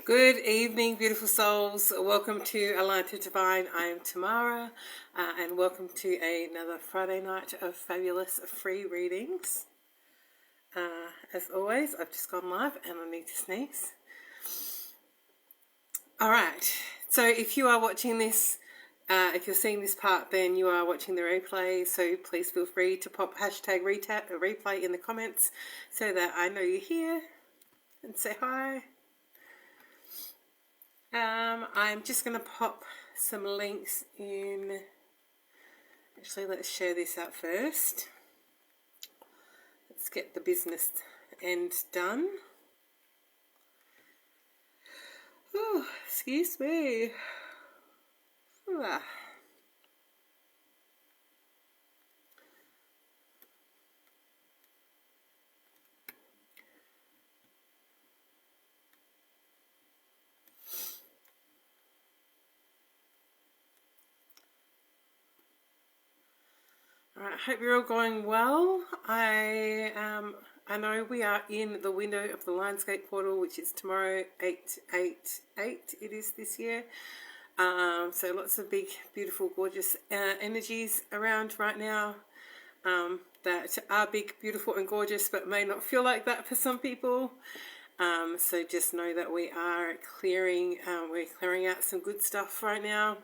Good evening, beautiful souls. Welcome to Aligned to Divine. I am Tamara, and welcome to another Friday night of fabulous free readings. As always, I've just gone live and I need to sneeze. Alright, so if you are watching this, if you're seeing this part, then you are watching the replay, so please feel free to pop hashtag replay in the comments so that I know you're here and say hi. I'm just going to pop some links in. Actually, let's share this out first. Let's get the business end done. Oh, excuse me. Ah. Alright, hope you're all going well. I know we are in the window of the Lionsgate portal, which is tomorrow, 8/8/8 it is this year. So lots of big, beautiful, gorgeous energies around right now that are big, beautiful and gorgeous, but may not feel like that for some people. So just know that we are clearing out some good stuff right now.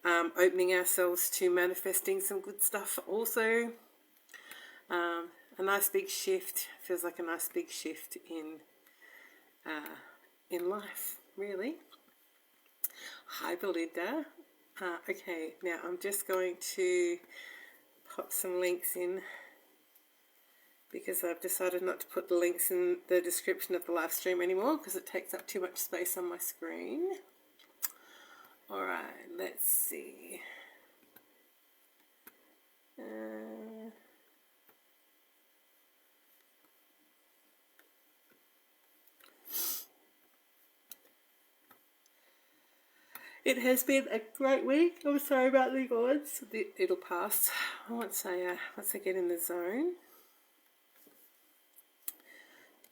Opening ourselves to manifesting some good stuff also. A nice big shift, feels like a nice big shift in life, really. Hi Belinda. Okay, now I'm just going to pop some links in because I've decided not to put the links in the description of the live stream anymore because it takes up too much space on my screen. Alright, let's see. It has been a great week. I'm sorry about the odds. It'll pass once I get in the zone.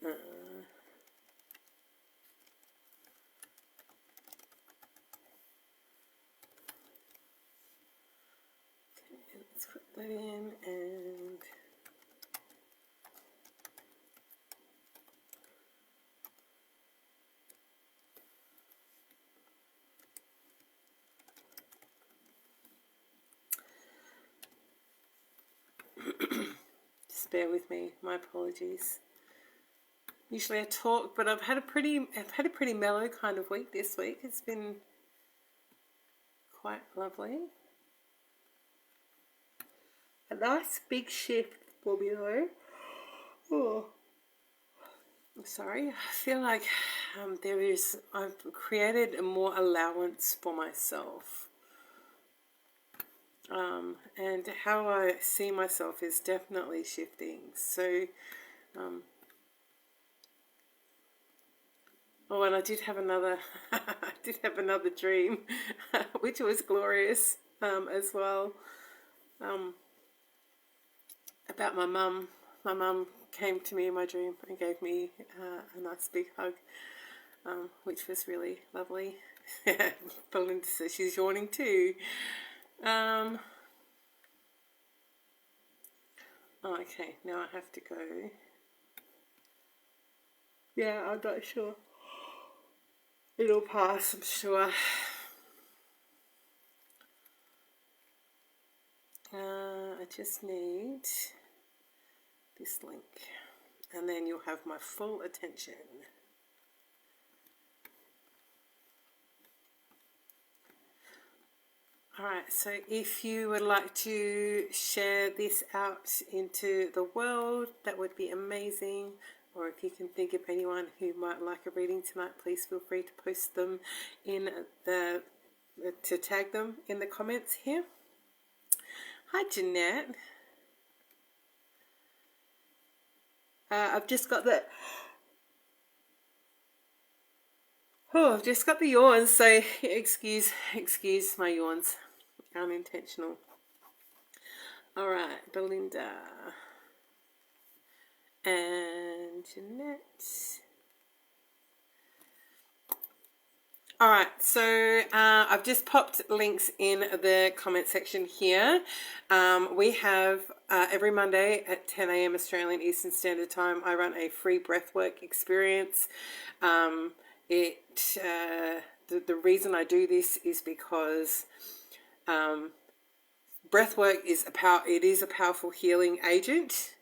Okay, let's put that in and just bear with me. My apologies. Usually I talk, but I've had a pretty mellow kind of week this week. It's been quite lovely. A nice big shift for me though. Oh, sorry. I feel like I've created a more allowance for myself. And how I see myself is definitely shifting. So, oh, and I did have another, dream, which was glorious as well. About my mum. My mum came to me in my dream and gave me a nice big hug, which was really lovely. Belinda says she's yawning too. Okay, now I have to go. Yeah, I'm not sure. It'll pass, I'm sure. I just need this link, and then you'll have my full attention. Alright, so if you would like to share this out into the world, that would be amazing. Or if you can think of anyone who might like a reading tonight, please feel free to post them in to tag them in the comments here. Hi Jeanette. I've just got the I've just got the yawns, so excuse my yawns. Unintentional. Alright, Belinda and Jeanette. All right, so I've just popped links in the comment section here. We have every Monday at 10 a.m. Australian Eastern Standard Time, I run a free breathwork experience. The reason I do this is because breathwork is a powerful healing agent,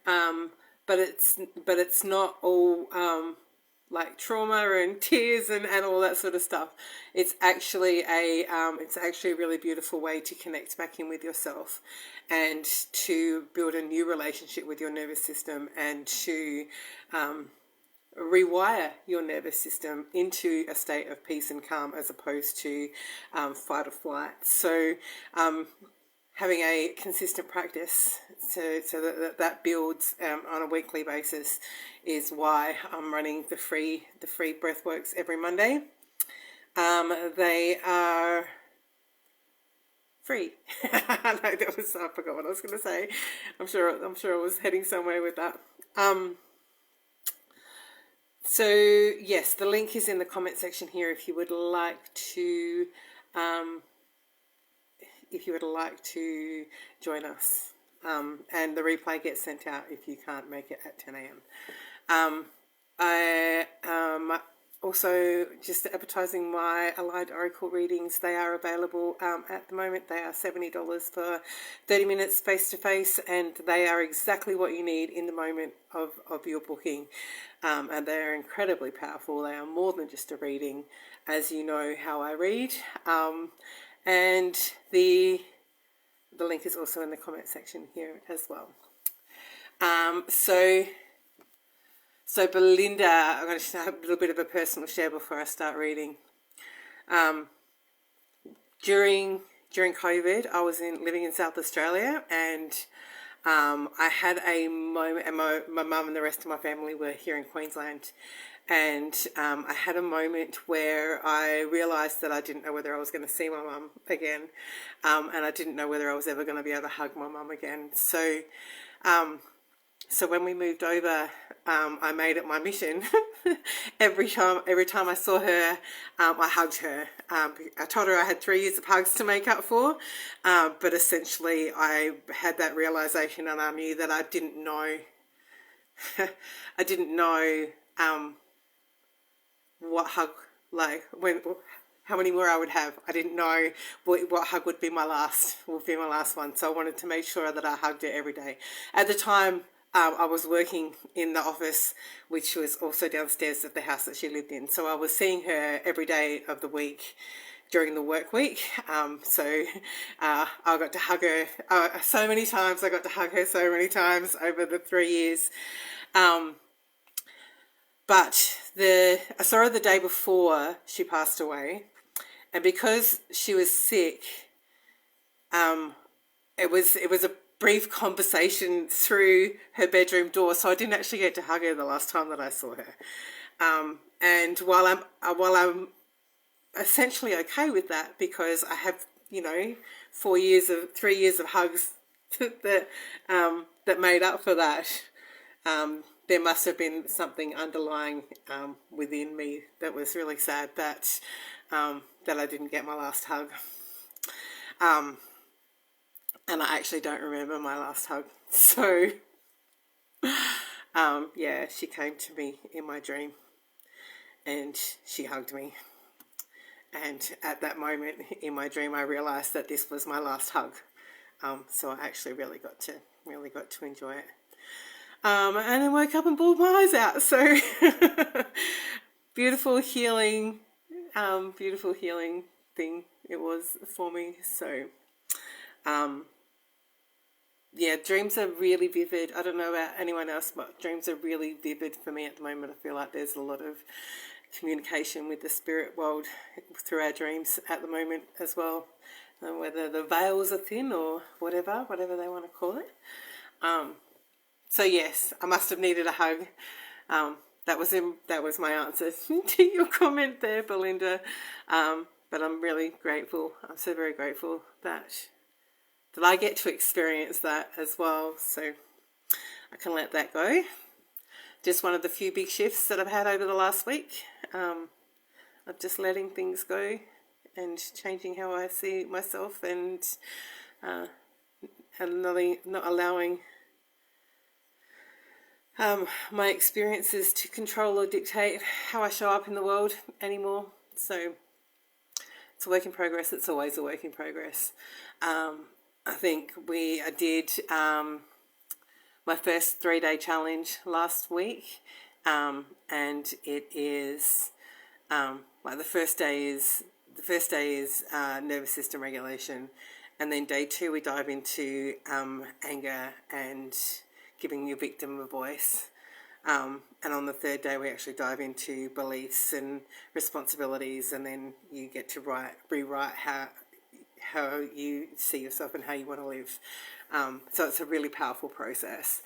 but it's not all like trauma and tears and all that sort of stuff. It's actually a really beautiful way to connect back in with yourself and to build a new relationship with your nervous system and to rewire your nervous system into a state of peace and calm as opposed to fight or flight. So having a consistent practice so that builds on a weekly basis is why I'm running the free breathworks every Monday. They are free. I forgot what I was going to say. I'm sure I was heading somewhere with that. So yes, the link is in the comment section here if you would like to join us. And the replay gets sent out if you can't make it at 10 a.m. I also just advertising my Aligned Oracle readings. They are available at the moment. They are $70 for 30 minutes face-to-face, and they are exactly what you need in the moment of your booking. And they are incredibly powerful. They are more than just a reading, as you know how I read. And the link is also in the comment section here as well. So Belinda, I'm going to have a little bit of a personal share before I start reading. During COVID, I was living in South Australia, and I had a moment, and my mum and the rest of my family were here in Queensland, and I had a moment where I realised that I didn't know whether I was going to see my mum again, and I didn't know whether I was ever going to be able to hug my mum again. So when we moved over, I made it my mission every time I saw her, I hugged her. I told her I had 3 years of hugs to make up for, but essentially I had that realisation, and I knew that I didn't know what hug, how many more I would have. I didn't know what hug would be my last one. So I wanted to make sure that I hugged her every day. At the time, I was working in the office, which was also downstairs of the house that she lived in. So I was seeing her every day of the week during the work week. So I got to hug her so many times. I got to hug her so many times over the 3 years. But I saw her the day before she passed away, and because she was sick, it was a brief conversation through her bedroom door, so I didn't actually get to hug her the last time that I saw her. And while I'm essentially okay with that, because I have 3 years of hugs that made up for that. There must have been something underlying within me that was really sad that I didn't get my last hug. And I actually don't remember my last hug. So, she came to me in my dream and she hugged me. And at that moment in my dream, I realised that this was my last hug. So I actually really got to enjoy it. And then woke up and bawled my eyes out. So beautiful healing thing it was for me. So dreams are really vivid. I don't know about anyone else, but dreams are really vivid for me at the moment. I feel like there's a lot of communication with the spirit world through our dreams at the moment as well. Whether the veils are thin or whatever they want to call it. So yes, I must have needed a hug. That was my answer to your comment there, Belinda. But I'm really grateful. I'm so very grateful that I get to experience that as well. So I can let that go. Just one of the few big shifts that I've had over the last week. of just letting things go and changing how I see myself, and not allowing my experiences to control or dictate how I show up in the world anymore. So it's a work in progress. It's always a work in progress. I think I did my first 3-day challenge last week, and it is like the first day is nervous system regulation, and then day 2 we dive into anger and giving your victim a voice. And on the 3rd day, we actually dive into beliefs and responsibilities, and then you get to rewrite how you see yourself and how you want to live. So it's a really powerful process.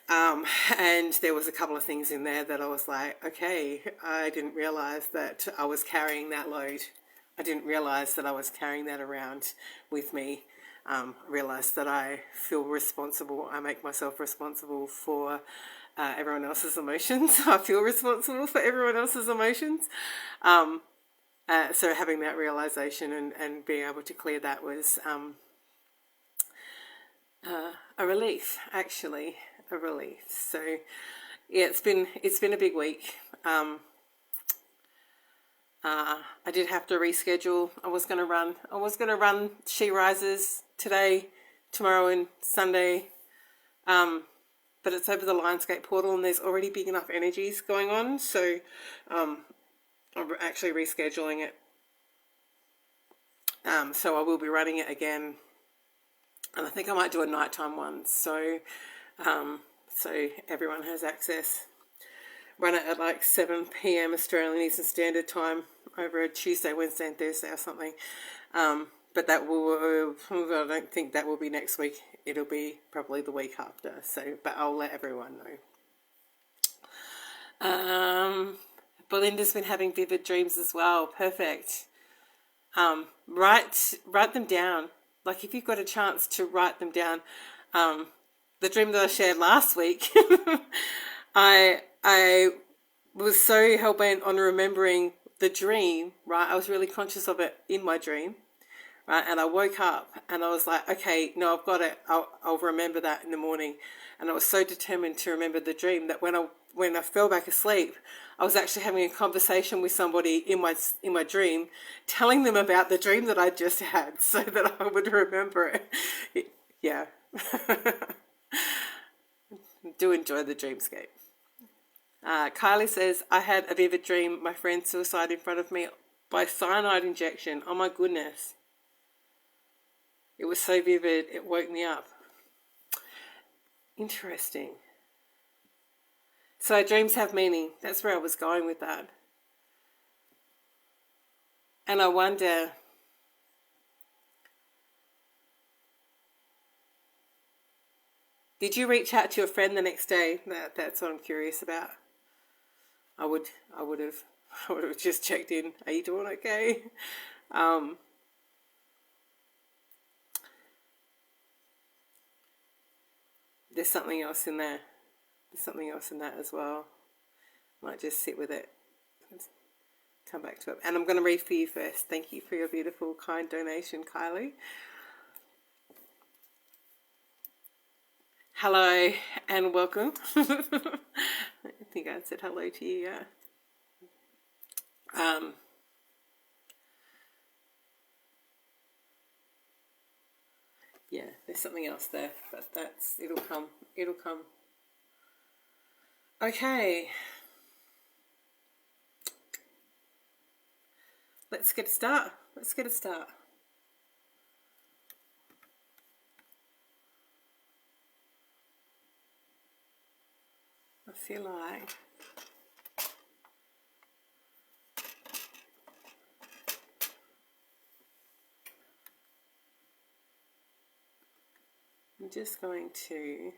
And there was a couple of things in there that I was like, okay, I didn't realize that I was carrying that load. I didn't realize that I was carrying that around with me. Realized that I feel responsible. I make myself responsible for everyone else's emotions. I feel responsible for everyone else's emotions. So having that realization and being able to clear that was a relief, actually, a relief. So yeah, it's been a big week. I did have to reschedule. I was going to run She Rises today, tomorrow and Sunday. But it's over the Lionsgate portal and there's already big enough energies going on. So I'm actually rescheduling it. So I will be running it again. And I think I might do a nighttime one. So everyone has access. Run it at like 7 p.m. Australian Eastern Standard Time over a Tuesday, Wednesday and Thursday or something. But that I don't think that will be next week. It'll be probably the week after. So, but I'll let everyone know. Belinda's been having vivid dreams as well. Perfect. Write them down. Like if you've got a chance to write them down. The dream that I shared last week, I was so hell-bent on remembering the dream, right? I was really conscious of it in my dream, right? And I woke up and I was like, okay, no, I've got it. I'll remember that in the morning. And I was so determined to remember the dream that when I fell back asleep, I was actually having a conversation with somebody in my dream, telling them about the dream that I just had so that I would remember it. Yeah. Do enjoy the dreamscape. Kylie says, I had a vivid dream. My friend suicide in front of me by cyanide injection. Oh my goodness. It was so vivid, it woke me up. Interesting. So dreams have meaning. That's where I was going with that. And I wonder, did you reach out to your friend the next day? That's what I'm curious about. I would have just checked in. Are you doing okay? There's something else in there. There's something else in that as well. Might just sit with it. Come back to it. And I'm going to read for you first. Thank you for your beautiful, kind donation, Kylie. Hello and welcome. I think I said hello to you, yeah. Yeah, there's something else there, but it'll come. Okay. Let's get a start. I feel like I'm just going to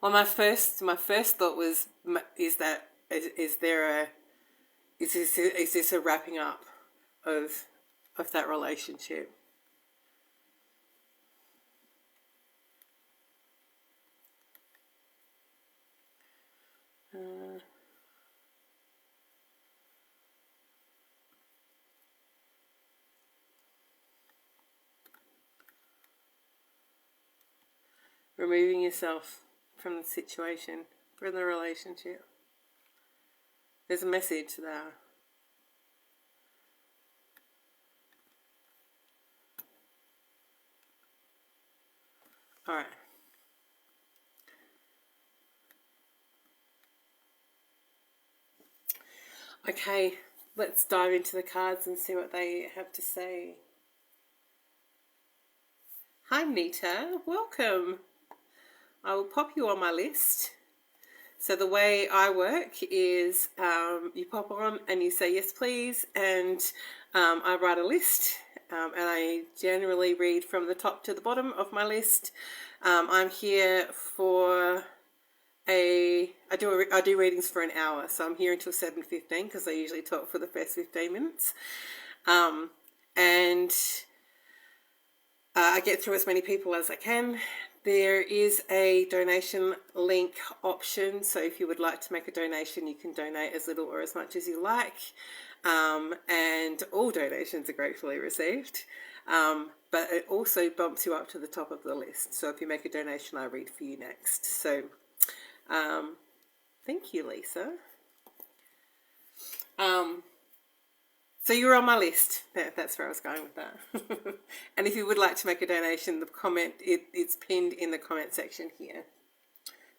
Well, my first thought was, is this a wrapping up of of that relationship. Removing yourself from the situation, from the relationship. There's a message there. All right. Okay, let's dive into the cards and see what they have to say. Hi, Nita. Welcome. I will pop you on my list. So the way I work is you pop on and you say yes please, and I write a list, and I generally read from the top to the bottom of my list. I'm here for I do readings for an hour, so I'm here until 7:15 because I usually talk for the first 15 minutes, and I get through as many people as I can. There is a donation link option, so if you would like to make a donation, you can donate as little or as much as you like, and all donations are gratefully received, but it also bumps you up to the top of the list. So if you make a donation, I read for you next. So thank you, Lisa. So you're on my list. That's where I was going with that. And if you would like to make a donation, the comment it's pinned in the comment section here.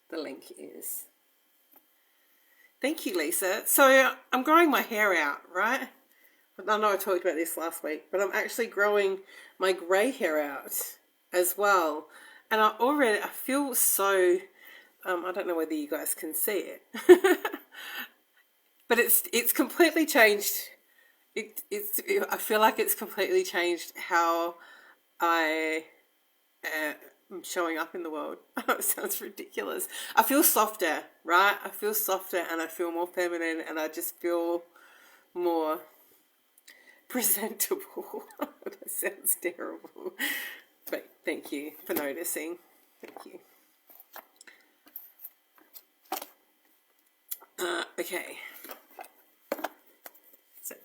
The link is. Thank you, Lisa. So I'm growing my hair out, right? I know I talked about this last week, but I'm actually growing my grey hair out as well. And I feel so. I don't know whether you guys can see it, but it's completely changed. I feel like it's completely changed how I am showing up in the world. It sounds ridiculous. I feel softer, right? I feel softer and I feel more feminine and I just feel more presentable. That sounds terrible. But thank you for noticing. Thank you. Okay. So.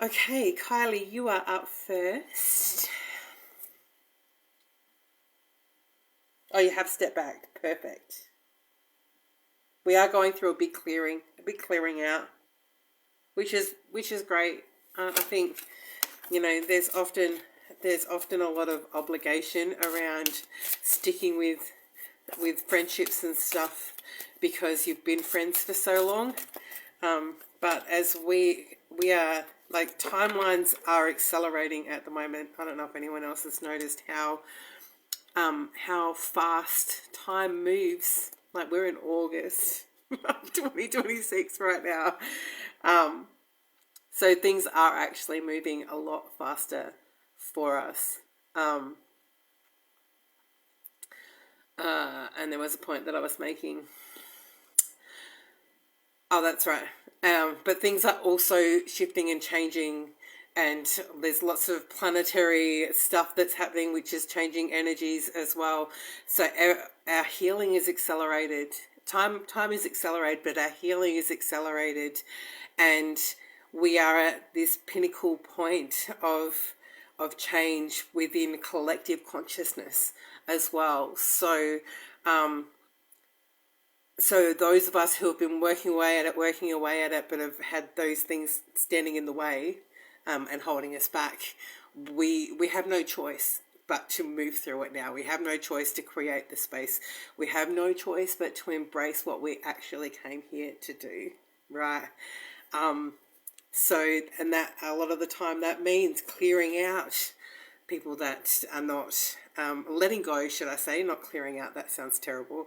Okay, Kylie, you are up first. Oh, you have stepped back. Perfect. We are going through a big clearing out, which is great. I think, there's often a lot of obligation around sticking with friendships and stuff because you've been friends for so long. But as we are, like, timelines are accelerating at the moment. I don't know if anyone else has noticed how fast time moves. Like, we're in August 2026 right now. So things are actually moving a lot faster for us. And there was a point that I was making. Oh, that's right. But things are also shifting and changing, and there's lots of planetary stuff that's happening, which is changing energies as well. So our healing is accelerated. Time is accelerated, but our healing is accelerated, and we are at this pinnacle point of change within collective consciousness as well. So those of us who have been working away at it, but have had those things standing in the way and holding us back, we have no choice but to move through it now. We have no choice to create the space. We have no choice but to embrace what we actually came here to do, right? So, and that a lot of the time that means clearing out people that are not letting go, should I say, not clearing out, that sounds terrible.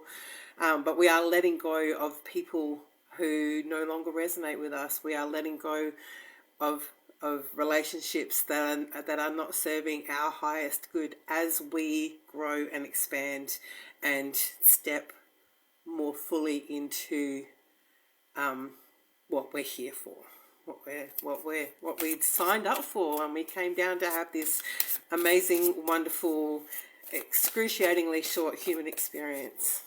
But we are letting go of people who no longer resonate with us. We are letting go of relationships that are not serving our highest good as we grow and expand and step more fully into what we're here for, what we signed up for, and we came down to have this amazing, wonderful, excruciatingly short human experience.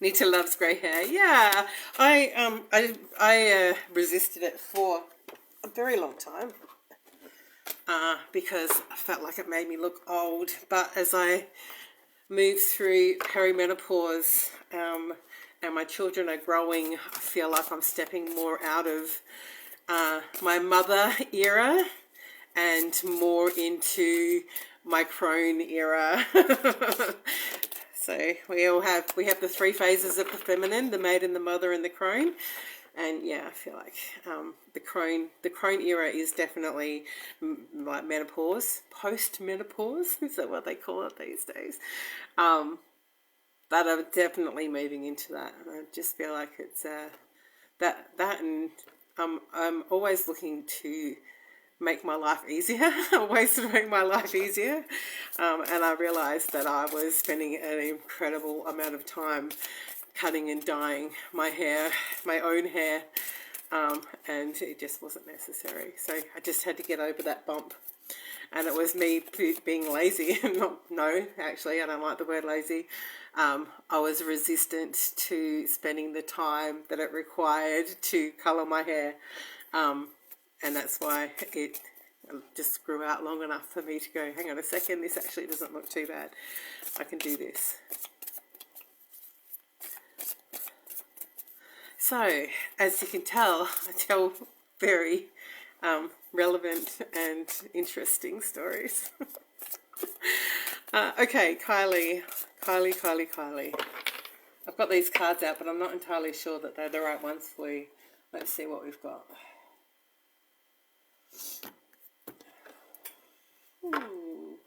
Nita loves grey hair. Yeah, I resisted it for a very long time because I felt like it made me look old. But as I moved through perimenopause and my children are growing, I feel like I'm stepping more out of my mother era and more into my crone era. So we have the three phases of the feminine: the maiden, the mother, and the crone. And yeah, I feel like the crone era is definitely like menopause, post-menopause. Is that what they call it these days? But I'm definitely moving into that. And I just feel like it's that, and I'm always looking to make my life easier, ways to make my life easier. And I realized that I was spending an incredible amount of time cutting and dyeing my hair, my own hair, and it just wasn't necessary. So I just had to get over that bump. And it was me being lazy. No, actually, I don't like the word lazy. I was resistant to spending the time that it required to colour my hair. And that's why it just grew out long enough for me to go, hang on a second, this actually doesn't look too bad. I can do this. So, as you can tell, I tell very relevant and interesting stories. Okay, Kylie. I've got these cards out, but I'm not entirely sure that they're the right ones for you. Let's see what we've got. Ooh.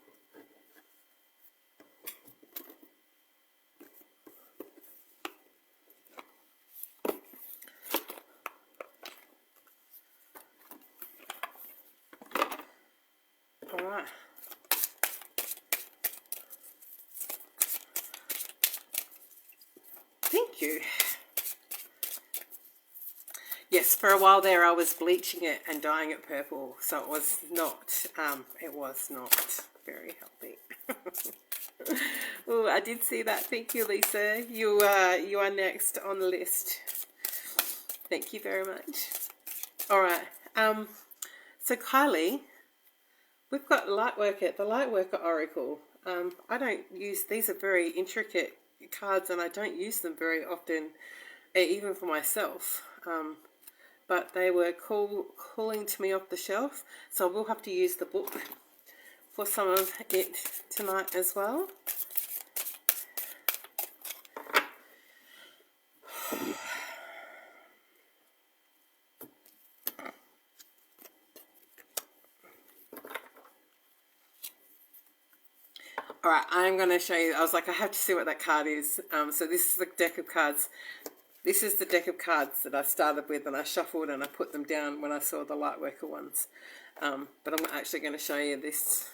All right. Thank you. Yes, for a while there I was bleaching it and dyeing it purple, so it was not very healthy. Oh, I did see that. Thank you, Lisa. You are next on the list. Thank you very much. All right. So Kylie, we've got Lightworker, the Lightworker Oracle. I don't use, these are very intricate cards and I don't use them very often, even for myself. But they were calling to me off the shelf, so we'll have to use the book for some of it tonight as well. All right, I'm going to show you. I was like, I have to see what that card is. So this is the deck of cards. This is the deck of cards that I started with, and I shuffled and I put them down when I saw the Lightworker ones. But I'm actually going to show you this.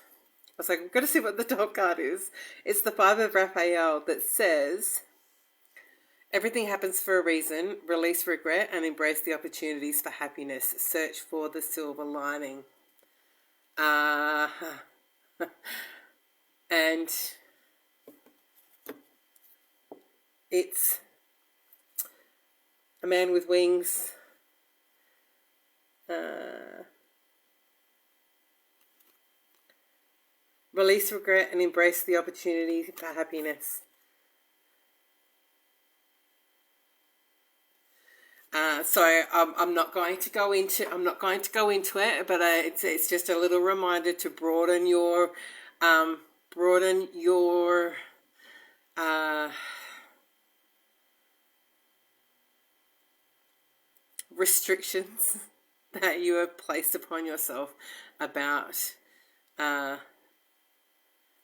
I was like, I've got to see what the top card is. It's the Five of Raphael that says, everything happens for a reason. Release regret and embrace the opportunities for happiness. Search for the silver lining. And it's a man with wings. Release regret and embrace the opportunity for happiness. So I'm not going to go into it, but it's just a little reminder to broaden your restrictions that you have placed upon yourself about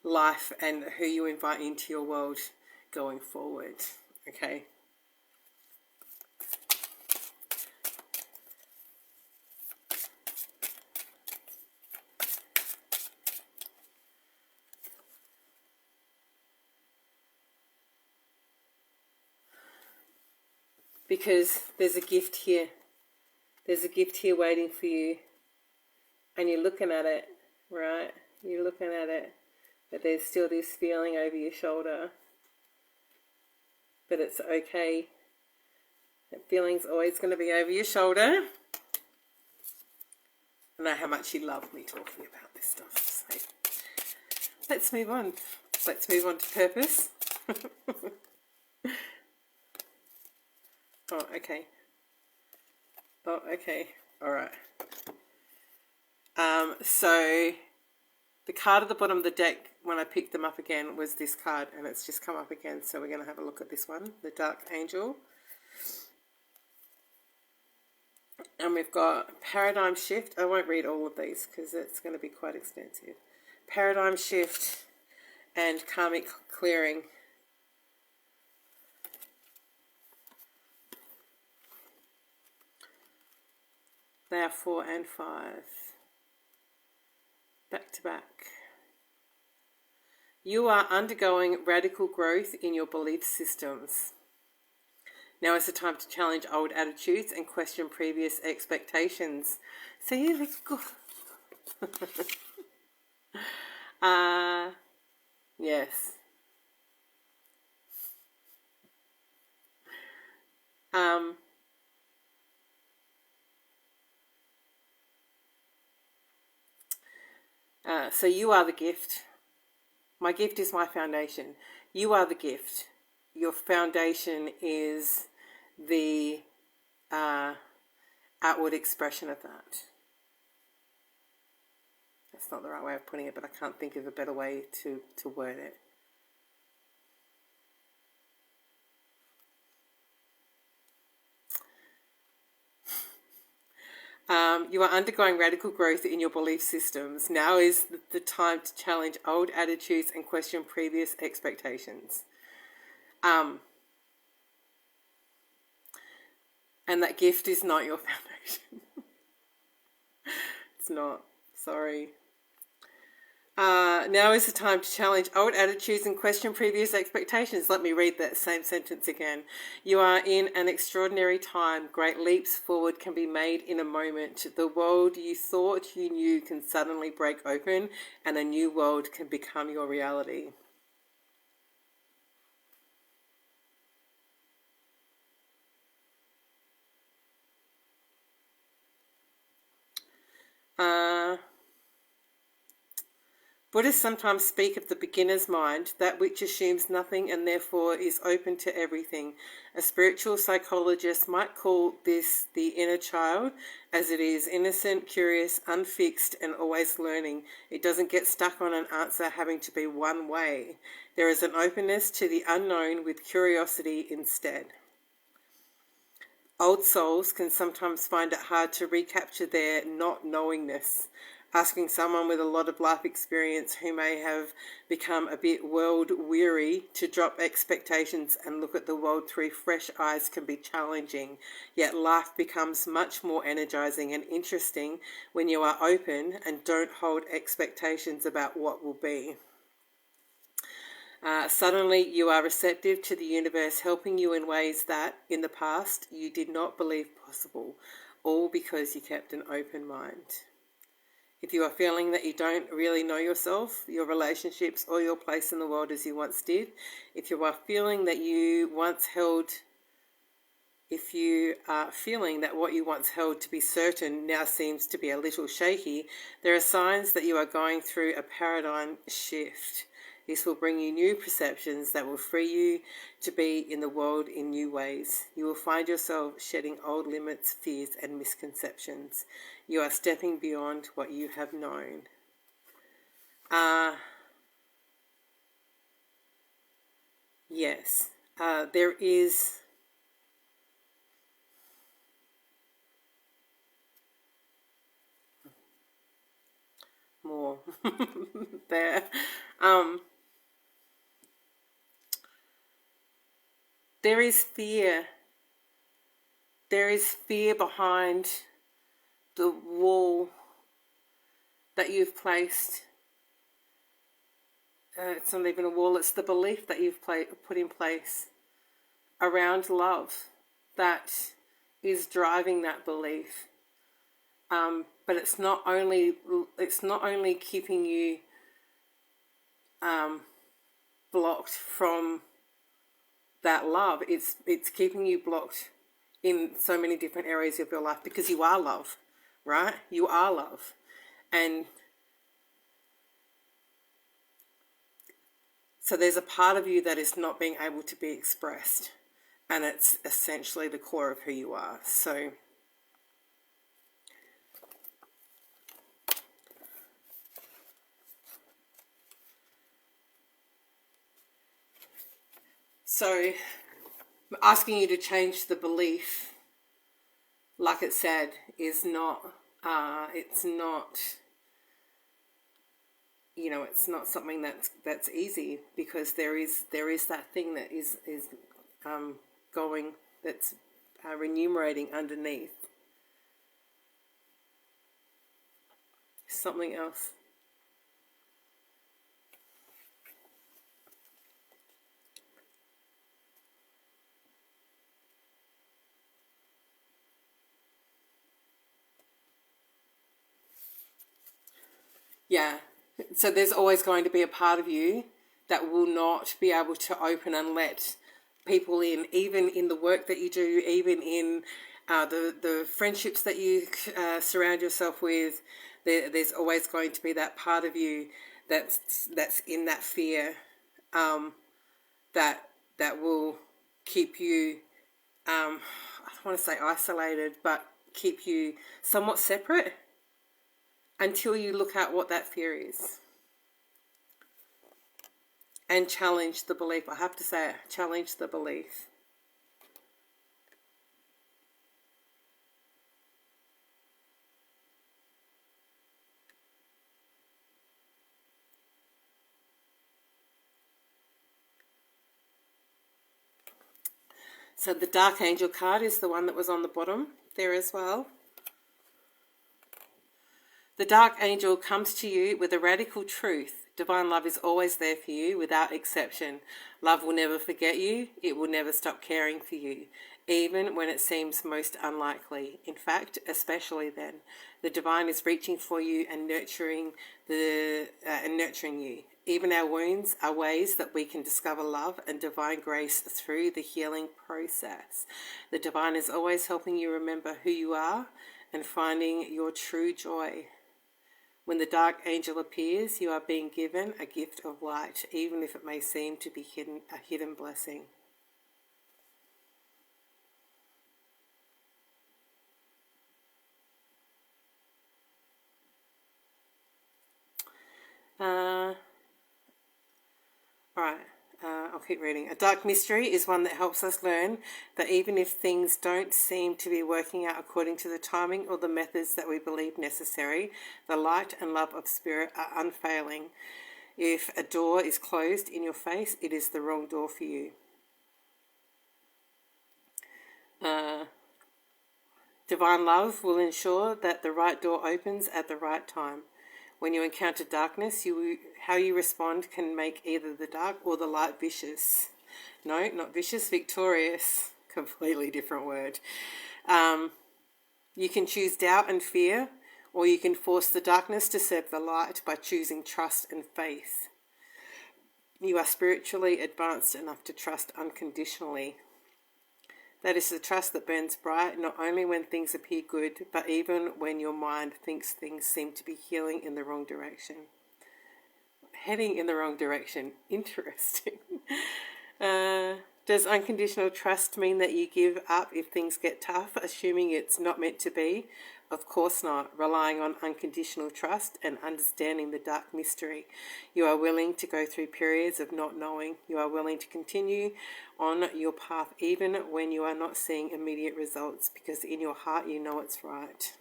life and who you invite into your world going forward. Okay. because there's a gift here. There's a gift here waiting for you. And you're looking at it, right? You're looking at it. But there's still this feeling over your shoulder. But it's okay. That feeling's always going to be over your shoulder. I know how much you love me talking about this stuff. So let's move on. Let's move on to purpose. Oh, okay. Oh, okay. All right. So the card at the bottom of the deck, when I picked them up again, was this card, and it's just come up again. So we're going to have a look at this one, the Dark Angel. And we've got Paradigm Shift. I won't read all of these because it's going to be quite extensive. Paradigm Shift and Karmic Clearing. They are 4 and 5. Back to back. You are undergoing radical growth in your belief systems. Now is the time to challenge old attitudes and question previous expectations. So yeah, let's go. Yes. So you are the gift. My gift is my foundation. You are the gift. Your foundation is the outward expression of that. That's not the right way of putting it, but I can't think of a better way to word it. You are undergoing radical growth in your belief systems. Now is the time to challenge old attitudes and question previous expectations. And that gift is not your foundation. It's not. Sorry. Now is the time to challenge old attitudes and question previous expectations. Let me read that same sentence again. You are in an extraordinary time. Great leaps forward can be made in a moment. The world you thought you knew can suddenly break open, and a new world can become your reality. Buddhists sometimes speak of the beginner's mind, that which assumes nothing and therefore is open to everything. A spiritual psychologist might call this the inner child, as it is innocent, curious, unfixed, and always learning. It doesn't get stuck on an answer having to be one way. There is an openness to the unknown with curiosity instead. Old souls can sometimes find it hard to recapture their not knowingness. Asking someone with a lot of life experience who may have become a bit world weary to drop expectations and look at the world through fresh eyes can be challenging, yet life becomes much more energizing and interesting when you are open and don't hold expectations about what will be. Suddenly you are receptive to the universe helping you in ways that, in the past, you did not believe possible, all because you kept an open mind. If you are feeling that you don't really know yourself, your relationships, or your place in the world as you once did, if you are feeling that what you once held to be certain now seems to be a little shaky, there are signs that you are going through a paradigm shift. This will bring you new perceptions that will free you to be in the world in new ways. You will find yourself shedding old limits, fears, and misconceptions. You are stepping beyond what you have known. Yes, there is more there. There is fear. There is fear behind the wall that you've placed. It's not even a wall, it's the belief that you've put in place around love, that is driving that belief. But it's not only keeping you blocked from that love. It's keeping you blocked in so many different areas of your life, because you are love, right? You are love, and so there's a part of you that is not being able to be expressed, and it's essentially the core of who you are. So asking you to change the belief, like it said, is not, it's not, it's not something that's easy, because there is that thing that is going, that's remunerating underneath. Something else. Yeah. So there's always going to be a part of you that will not be able to open and let people in, even in the work that you do, even in the friendships that you surround yourself with. There's always going to be that part of you that's in that fear, that will keep you, I don't want to say isolated, but keep you somewhat separate until you look at what that fear is and challenge the belief. I have to say it, challenge the belief. So the Dark Angel card is the one that was on the bottom there as well. The Dark Angel comes to you with a radical truth. Divine love is always there for you without exception. Love will never forget you. It will never stop caring for you, even when it seems most unlikely. In fact, especially then, the divine is reaching for you and nurturing you. Even our wounds are ways that we can discover love and divine grace through the healing process. The divine is always helping you remember who you are and finding your true joy. When the Dark Angel appears, you are being given a gift of light, even if it may seem to be a hidden blessing. Alright, I'll keep reading. A dark mystery is one that helps us learn that even if things don't seem to be working out according to the timing or the methods that we believe necessary, the light and love of spirit are unfailing. If a door is closed in your face, it is the wrong door for you. Divine love will ensure that the right door opens at the right time. When you encounter darkness, how you respond can make either the dark or the light vicious. No, not vicious, victorious. Completely different word. You can choose doubt and fear, or you can force the darkness to serve the light by choosing trust and faith. You are spiritually advanced enough to trust unconditionally. That is the trust that burns bright, not only when things appear good, but even when your mind thinks things seem to be heading in the wrong direction. Interesting. Does unconditional trust mean that you give up if things get tough, assuming it's not meant to be? Of course not. Relying on unconditional trust and understanding the dark mystery, you are willing to go through periods of not knowing. You are willing to continue on your path even when you are not seeing immediate results, because in your heart you know it's right.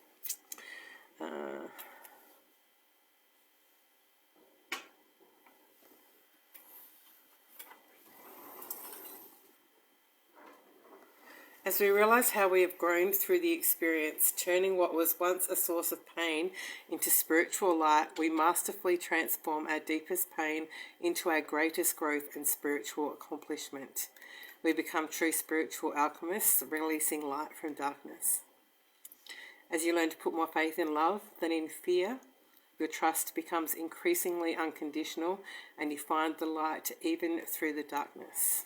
As we realize how we have grown through the experience, turning what was once a source of pain into spiritual light, we masterfully transform our deepest pain into our greatest growth and spiritual accomplishment. We become true spiritual alchemists, releasing light from darkness. As you learn to put more faith in love than in fear, your trust becomes increasingly unconditional and you find the light even through the darkness.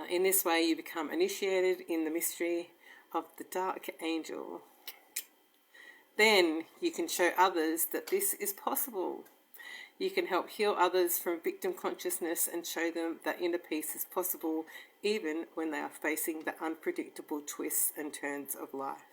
In this way, you become initiated in the mystery of the dark angel. Then you can show others that this is possible. You can help heal others from victim consciousness and show them that inner peace is possible even when they are facing the unpredictable twists and turns of life.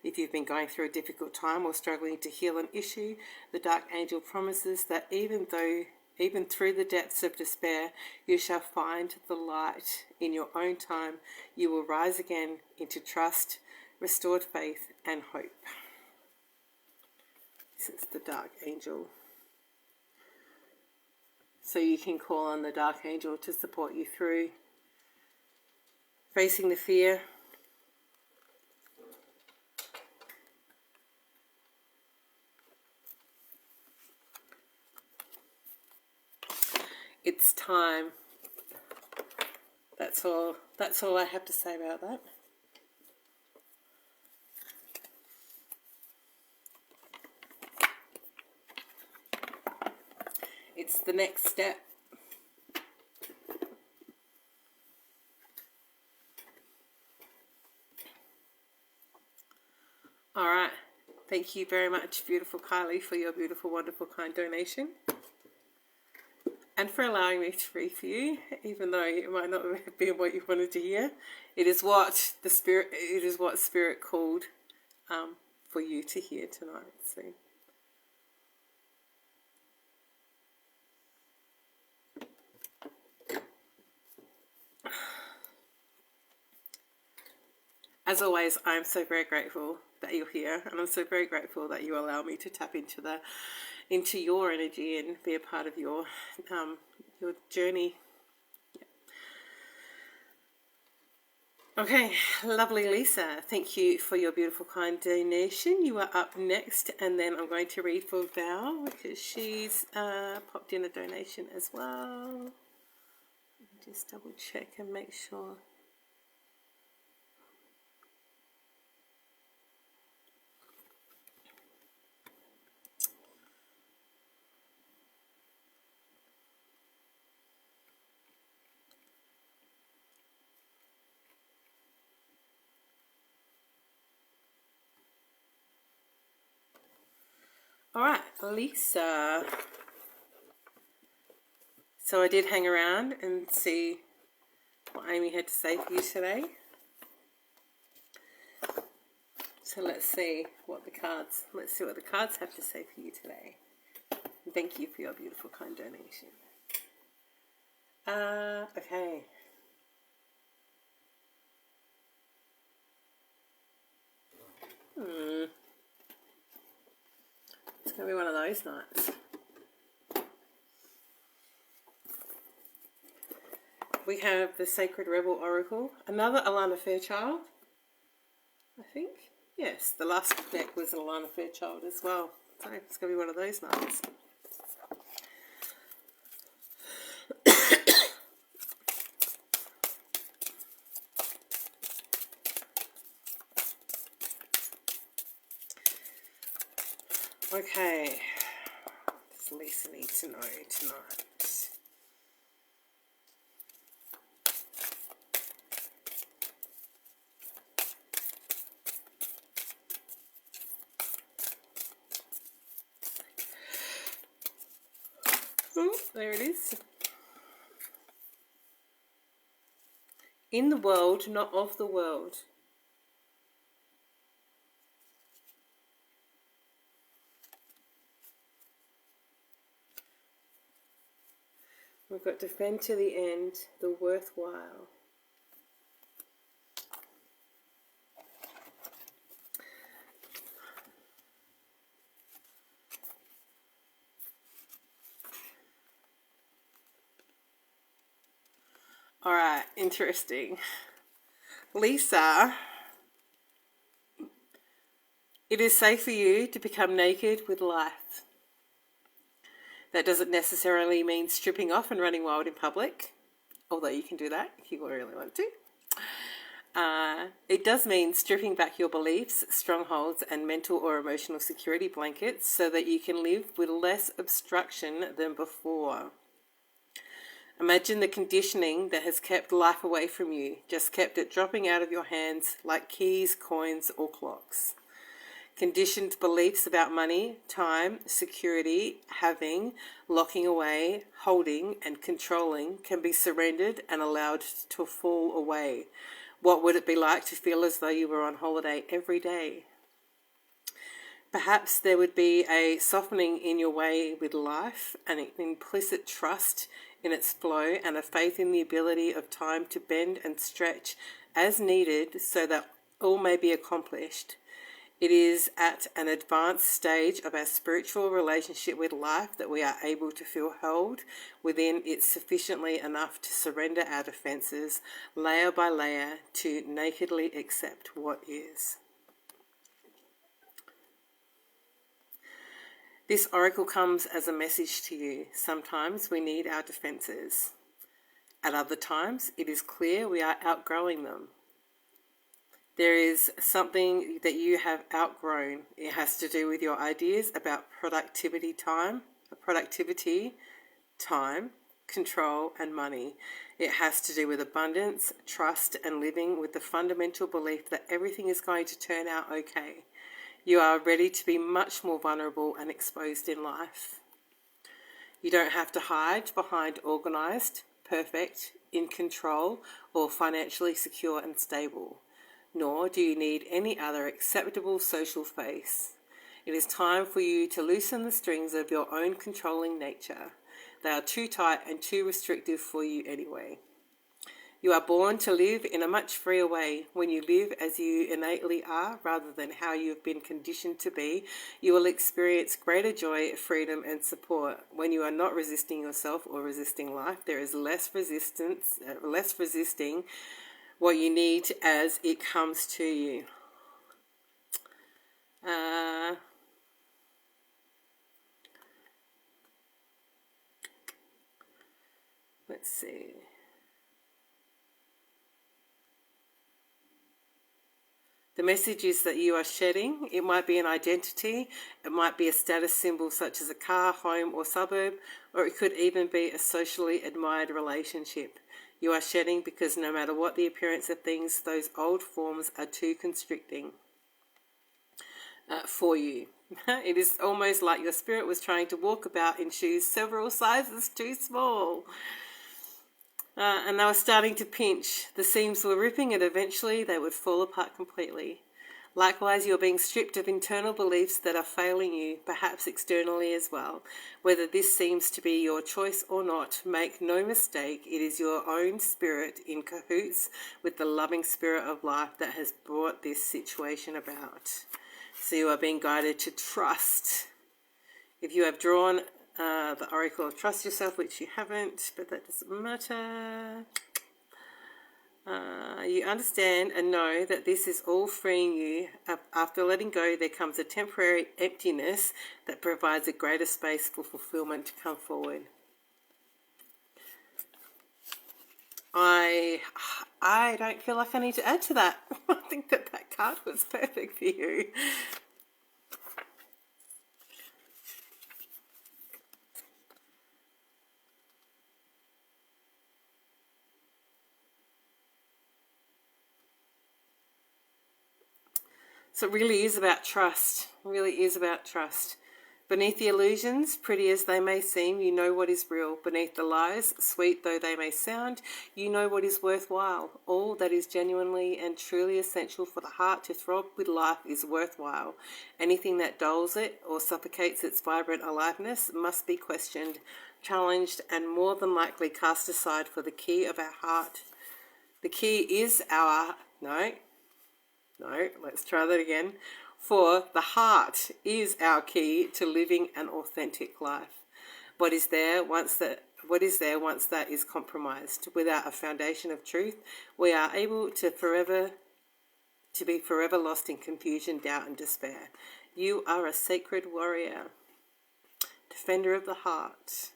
If you've been going through a difficult time or struggling to heal an issue, the Dark Angel promises that even through the depths of despair, you shall find the light. In your own time, you will rise again into trust, restored faith, and hope. This is the Dark Angel. So you can call on the Dark Angel to support you through facing the fear. It's time. That's all I have to say about that. It's the next step. All right. Thank you very much, beautiful Kylie, for your beautiful, wonderful, kind donation. And for allowing me to read for you, even though it might not have been what you wanted to hear. It is what Spirit called for you to hear tonight. So. As always, I'm so very grateful that you're here, and I'm so very grateful that you allow me to tap into your energy and be a part of your journey. Yeah. Okay, lovely Lisa, thank you for your beautiful kind donation. You are up next, and then I'm going to read for Val because she's popped in a donation as well. Just double check and make sure. All right, Lisa. So I did hang around and see what Amy had to say for you today. So let's see what the cards have to say for you today. And thank you for your beautiful kind donation. Okay. It's going to be one of those nights. We have the Sacred Rebel Oracle. Another Alana Fairchild, I think. Yes, the last deck was an Alana Fairchild as well. So it's going to be one of those nights. Okay, does Lisa need to know tonight? Oh, there it is. In the world, not of the world. We've got defend to the end, the worthwhile. All right, interesting. Lisa, it is safe for you to become naked with light. That doesn't necessarily mean stripping off and running wild in public, although you can do that if you really want to. It does mean stripping back your beliefs, strongholds, and mental or emotional security blankets so that you can live with less obstruction than before. Imagine the conditioning that has kept life away from you, just kept it dropping out of your hands like keys, coins, or clocks. Conditioned beliefs about money, time, security, having, locking away, holding, and controlling can be surrendered and allowed to fall away. What would it be like to feel as though you were on holiday every day? Perhaps there would be a softening in your way with life, an implicit trust in its flow, and a faith in the ability of time to bend and stretch as needed so that all may be accomplished. It is at an advanced stage of our spiritual relationship with life that we are able to feel held within it sufficiently enough to surrender our defenses layer by layer to nakedly accept what is. This oracle comes as a message to you. Sometimes we need our defenses. At other times, it is clear we are outgrowing them. There is something that you have outgrown. It has to do with your ideas about productivity, time, control, and money. It has to do with abundance, trust, and living with the fundamental belief that everything is going to turn out okay. You are ready to be much more vulnerable and exposed in life. You don't have to hide behind organised, perfect, in control, or financially secure and stable. Nor do you need any other acceptable social face. It is time for you to loosen the strings of your own controlling nature. They are too tight and too restrictive for you anyway. You are born to live in a much freer way. When you live as you innately are, rather than how you have been conditioned to be, you will experience greater joy, freedom, and support. When you are not resisting yourself or resisting life, there is less resisting what you need as it comes to you. Let's see. The message is that you are shedding. It might be an identity, it might be a status symbol such as a car, home, or suburb, or it could even be a socially admired relationship. You are shedding because no matter what the appearance of things, those old forms are too constricting for you. It is almost like your spirit was trying to walk about in shoes several sizes too small. And they were starting to pinch. The seams were ripping and eventually they would fall apart completely. Likewise, you're being stripped of internal beliefs that are failing you, perhaps externally as well. Whether this seems to be your choice or not, make no mistake, it is your own spirit in cahoots with the loving spirit of life that has brought this situation about. So you are being guided to trust. If you have drawn the Oracle of Trust Yourself, which you haven't, but that doesn't matter. You understand and know that this is all freeing you. After letting go, there comes a temporary emptiness that provides a greater space for fulfillment to come forward. I don't feel like I need to add to that. I think that card was perfect for you. So it really is about trust. It really is about trust. Beneath the illusions, pretty as they may seem, you know what is real. Beneath the lies, sweet though they may sound, you know what is worthwhile. All that is genuinely and truly essential for the heart to throb with life is worthwhile. Anything that dulls it or suffocates its vibrant aliveness must be questioned, challenged, and more than likely cast aside for the key of our heart. The key is our... No, let's try that again. For the heart is our key to living an authentic life. What is there once that is compromised? Without a foundation of truth, we are able to be forever lost in confusion, doubt, and despair. You are a sacred warrior. Defender of the heart.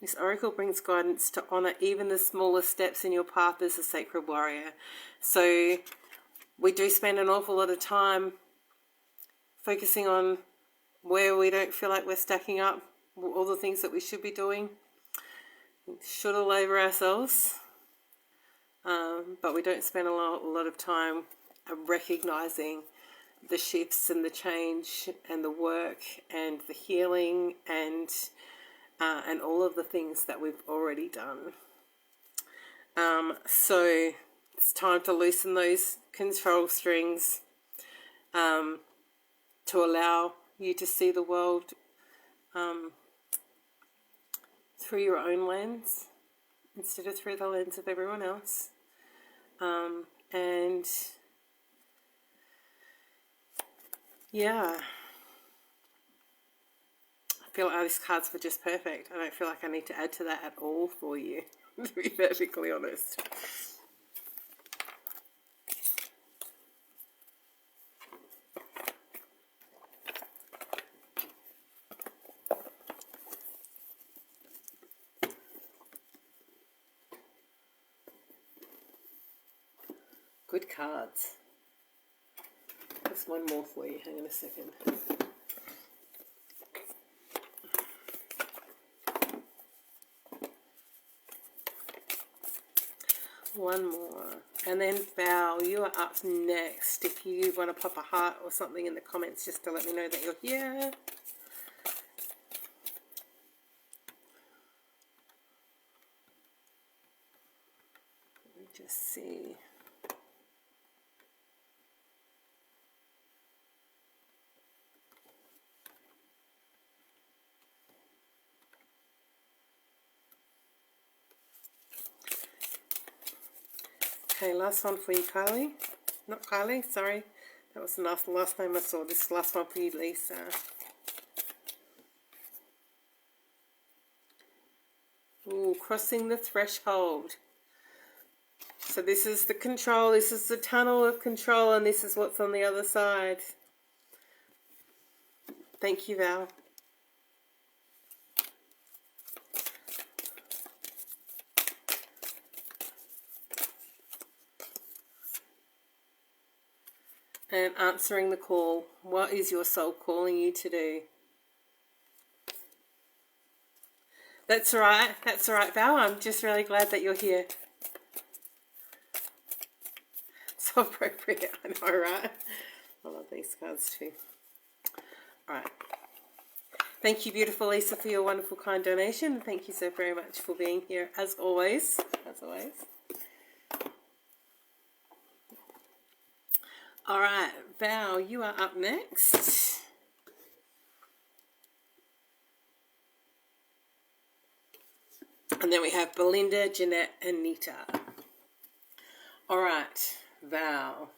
This oracle brings guidance to honor even the smallest steps in your path as a sacred warrior. So we do spend an awful lot of time focusing on where we don't feel like we're stacking up, all the things that we should be doing. We should all over ourselves, but we don't spend a lot of time recognizing the shifts and the change and the work and the healing and all of the things that we've already done. So it's time to loosen those control strings, to allow you to see the world through your own lens instead of through the lens of everyone else. And yeah, I feel like these cards were just perfect. I don't feel like I need to add to that at all for you, to be perfectly honest. Good cards. Just one more for you. Hang on a second. One more. And then Val, you are up next. If you want to pop a heart or something in the comments just to let me know that you're here. Let me just see. Okay, last one for you, Kylie. Not Kylie, sorry. That was the last name I saw. This last one for you, Lisa. Ooh, crossing the threshold. So this is the control, this is the tunnel of control, and this is what's on the other side. Thank you, Val. And answering the call. What is your soul calling you to do? That's right, Val. I'm just really glad that you're here. So appropriate, I know, right? I love these cards too. Alright. Thank you, beautiful Lisa, for your wonderful, kind donation. Thank you so very much for being here, as always. As always. Alright, Val, you are up next. And then we have Belinda, Jeanette, and Nita. Alright, Val.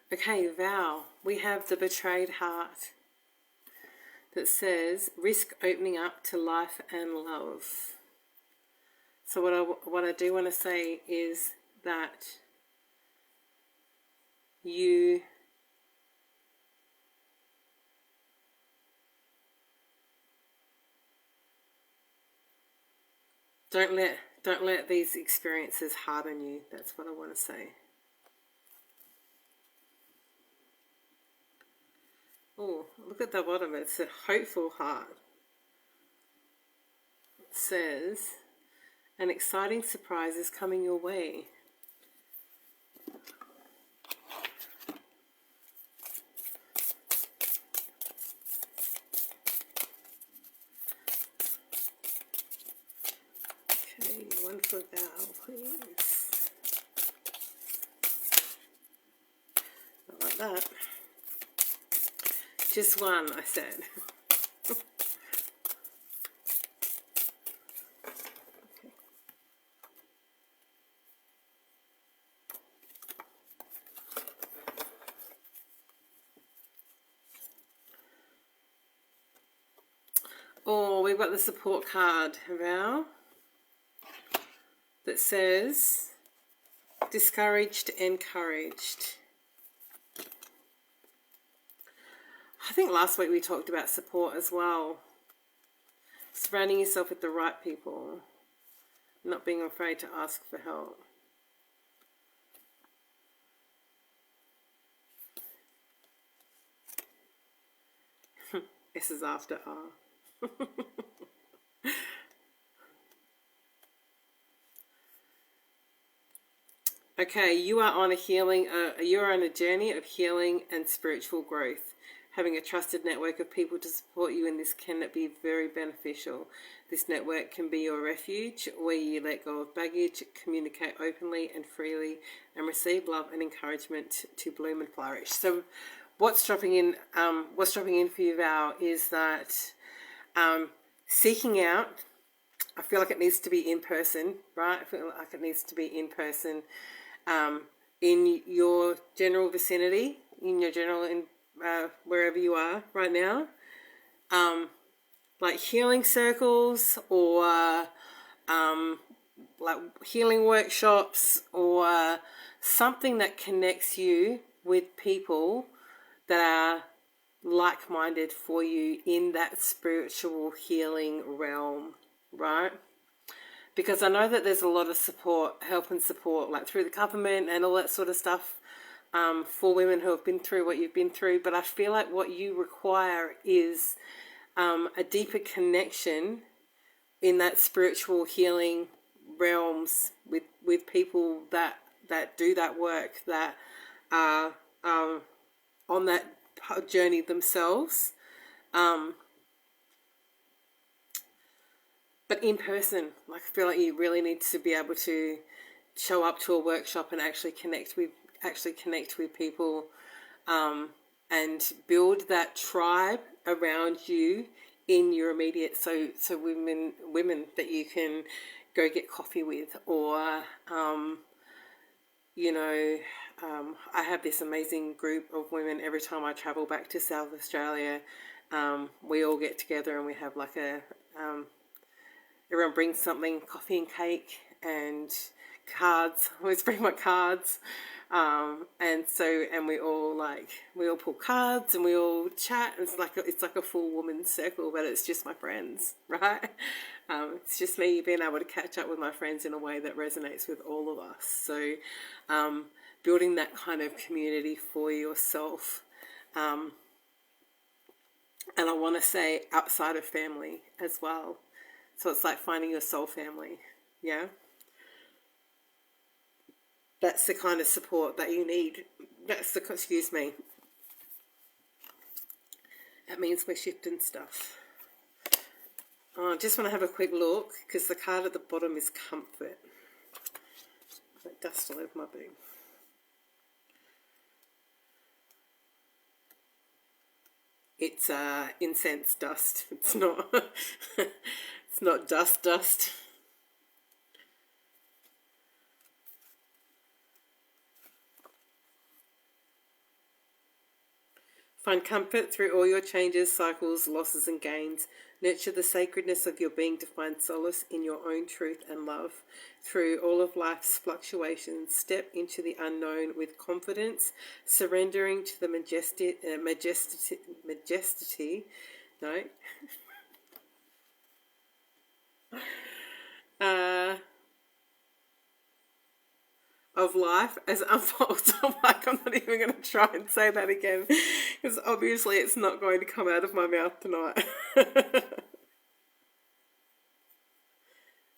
Okay, Val, we have the betrayed heart that says risk opening up to life and love. So what I do want to say is that you don't let Don't let these experiences harden you. That's what I want to say. Oh, look at the bottom. It's a hopeful heart. It says, an exciting surprise is coming your way. Okay, one for Val, please. Not like that. Just one, I said. Oh, we've got the support card, Val, that says, discouraged, encouraged. I think last week we talked about support as well. Surrounding yourself with the right people. Not being afraid to ask for help. S is after R. Okay, you are on a you are on a journey of healing and spiritual growth. Having a trusted network of people to support you in this can be very beneficial. This network can be your refuge, where you let go of baggage, communicate openly and freely, and receive love and encouragement to bloom and flourish. So, what's dropping in for you, Val, is that seeking out. I feel like it needs to be in person, right? I feel like it needs to be in person. In your general vicinity, in your general, wherever you are right now, like healing circles or like healing workshops or something that connects you with people that are like-minded for you in that spiritual healing realm, right? Because I know that there's a lot of support, help and support, like through the government and all that sort of stuff, for women who have been through what you've been through. But I feel like what you require is a deeper connection in that spiritual healing realms with people that do that work, that are on that journey themselves. But in person, like I feel like you really need to be able to show up to a workshop and actually connect with people, and build that tribe around you in your immediate. So women that you can go get coffee with, or I have this amazing group of women every time I travel back to South Australia. We all get together and we have like a everyone brings something, coffee and cake and cards. I always bring my cards. And we all pull cards and we all chat. It's like a full woman's circle, but it's just my friends, right? It's just me being able to catch up with my friends in a way that resonates with all of us. So, building that kind of community for yourself. And I want to say outside of family as well. So it's like finding your soul family, yeah? That's the kind of support that you need. Excuse me. That means we're shifting stuff. I just want to have a quick look, because the card at the bottom is comfort. Like dust all over my boot. It's incense dust. It's not it's not dust. Find comfort through all your changes, cycles, losses and gains. Nurture the sacredness of your being to find solace in your own truth and love. Through all of life's fluctuations, step into the unknown with confidence, surrendering to the majesty. of life as it unfolds. I'm like, I'm not even going to try and say that again because obviously it's not going to come out of my mouth tonight.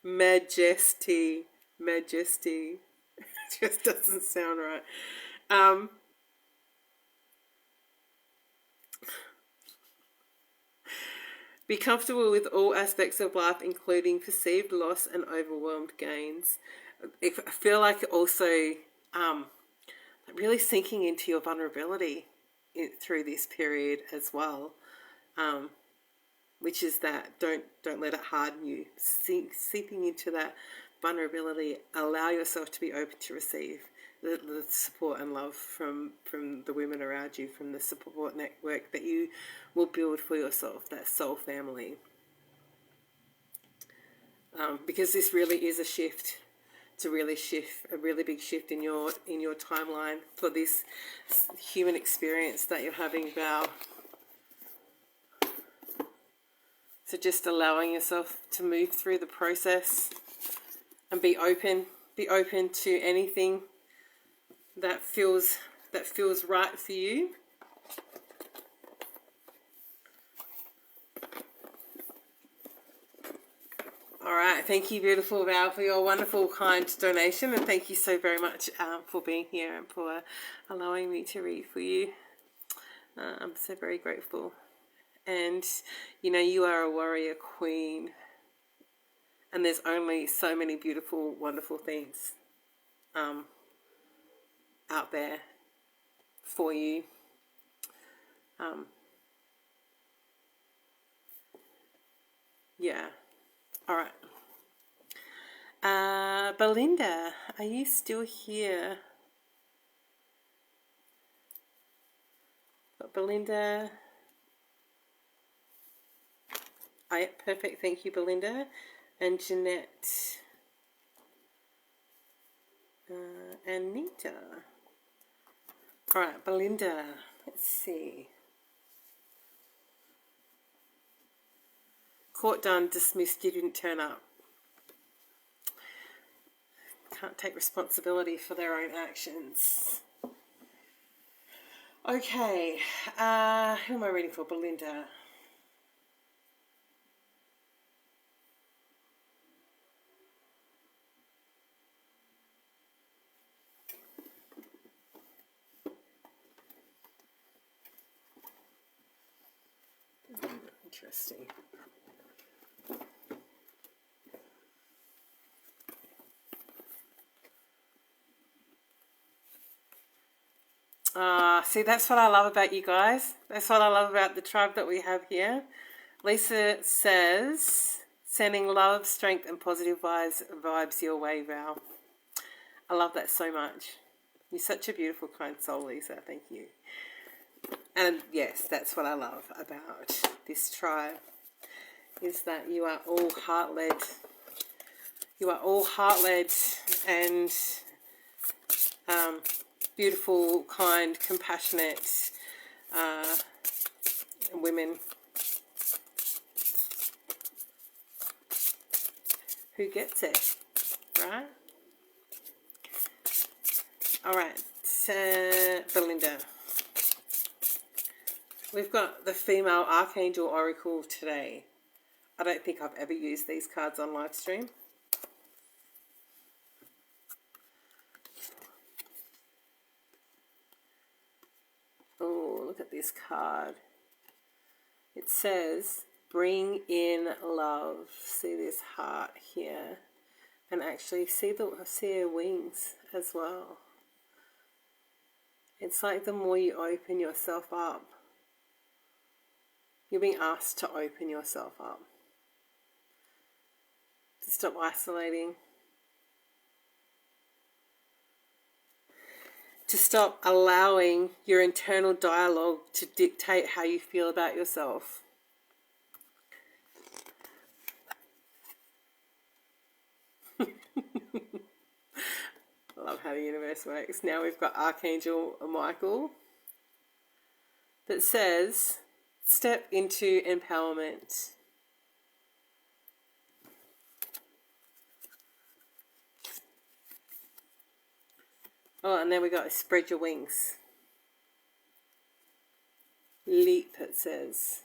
Majesty, majesty. Just doesn't sound right. Be comfortable with all aspects of life, including perceived loss and overwhelmed gains. I feel like also really sinking into your vulnerability through this period as well, which is that don't let it harden you. Seeping into that vulnerability, allow yourself to be open to receive the support and love from the women around you, from the support network that you will build for yourself, that soul family. Because this really is a shift. It's a really big shift in your timeline for this human experience that you're having, Val. So just allowing yourself to move through the process and be open to anything that feels right for you. All right, thank you, beautiful Val, for your wonderful, kind donation, and thank you so very much for being here and for allowing me to read for you. I'm so very grateful. And, you know, you are a warrior queen, and there's only so many beautiful, wonderful things out there for you. Yeah. All right. Belinda, are you still here? Belinda. Perfect. Thank you, Belinda. And Jeanette. And Nita. All right, Belinda. Let's see. Court done, dismissed, you didn't turn up. Can't take responsibility for their own actions. Okay, who am I reading for? Belinda. Interesting. See, that's what I love about you guys. That's what I love about the tribe that we have here. Lisa says, sending love, strength, and positive vibes your way, Val. I love that so much. You're such a beautiful, kind soul, Lisa. Thank you. And yes, that's what I love about this tribe, is that you are all heart-led. You are all heart-led and beautiful, kind, compassionate women who gets it, right? All right, Belinda. We've got the female Archangel Oracle today. I don't think I've ever used these cards on live stream. Oh, look at this card. It says, bring in love. See this heart here. And actually see her wings as well. It's like the more you open yourself up, you're being asked to open yourself up. To stop isolating. To stop allowing your internal dialogue to dictate how you feel about yourself. I love how the universe works. Now we've got Archangel Michael that says, step into empowerment. Oh, and then we got spread your wings. Leap, it says.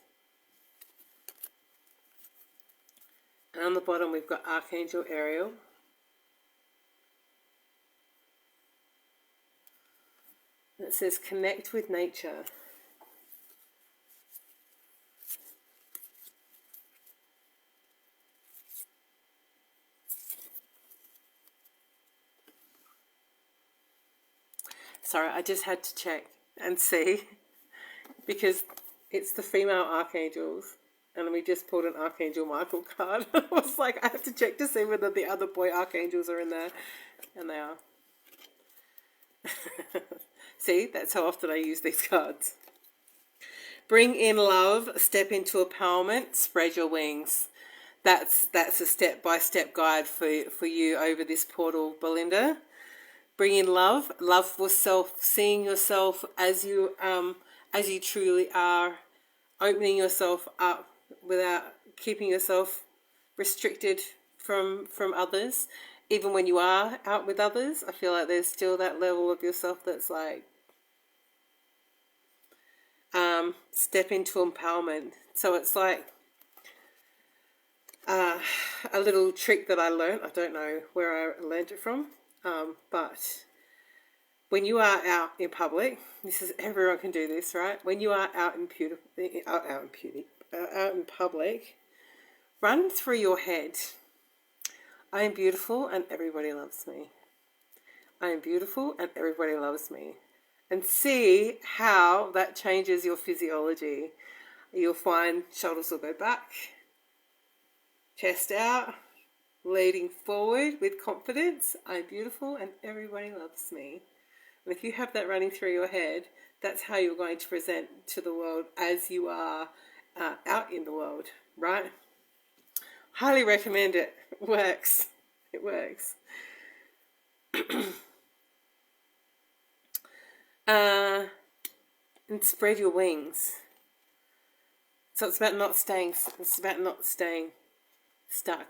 And on the bottom we've got Archangel Ariel. It says connect with nature. Sorry, I just had to check and see because it's the female archangels and we just pulled an Archangel Michael card. I was like, I have to check to see whether the other boy archangels are in there, and they are. See, that's how often I use these cards. Bring in love, step into empowerment, spread your wings. That's a step-by-step guide for you over this portal, Belinda. Bring in love for self, seeing yourself as you truly are, opening yourself up without keeping yourself restricted from others. Even when you are out with others, I feel like there's still that level of yourself that's like, step into empowerment. So it's like a little trick that I learned. I don't know where I learned it from, but when you are out in public, everyone can do this, right? When you are out in public, run through your head, I am beautiful and everybody loves me. I am beautiful and everybody loves me. And see how that changes your physiology. You'll find shoulders will go back, chest out, leading forward with confidence. I'm beautiful and everybody loves me. And if you have that running through your head, that's how you're going to present to the world as you are out in the world, right? Highly recommend it. It works. It works. And spread your wings. So it's about not staying stuck.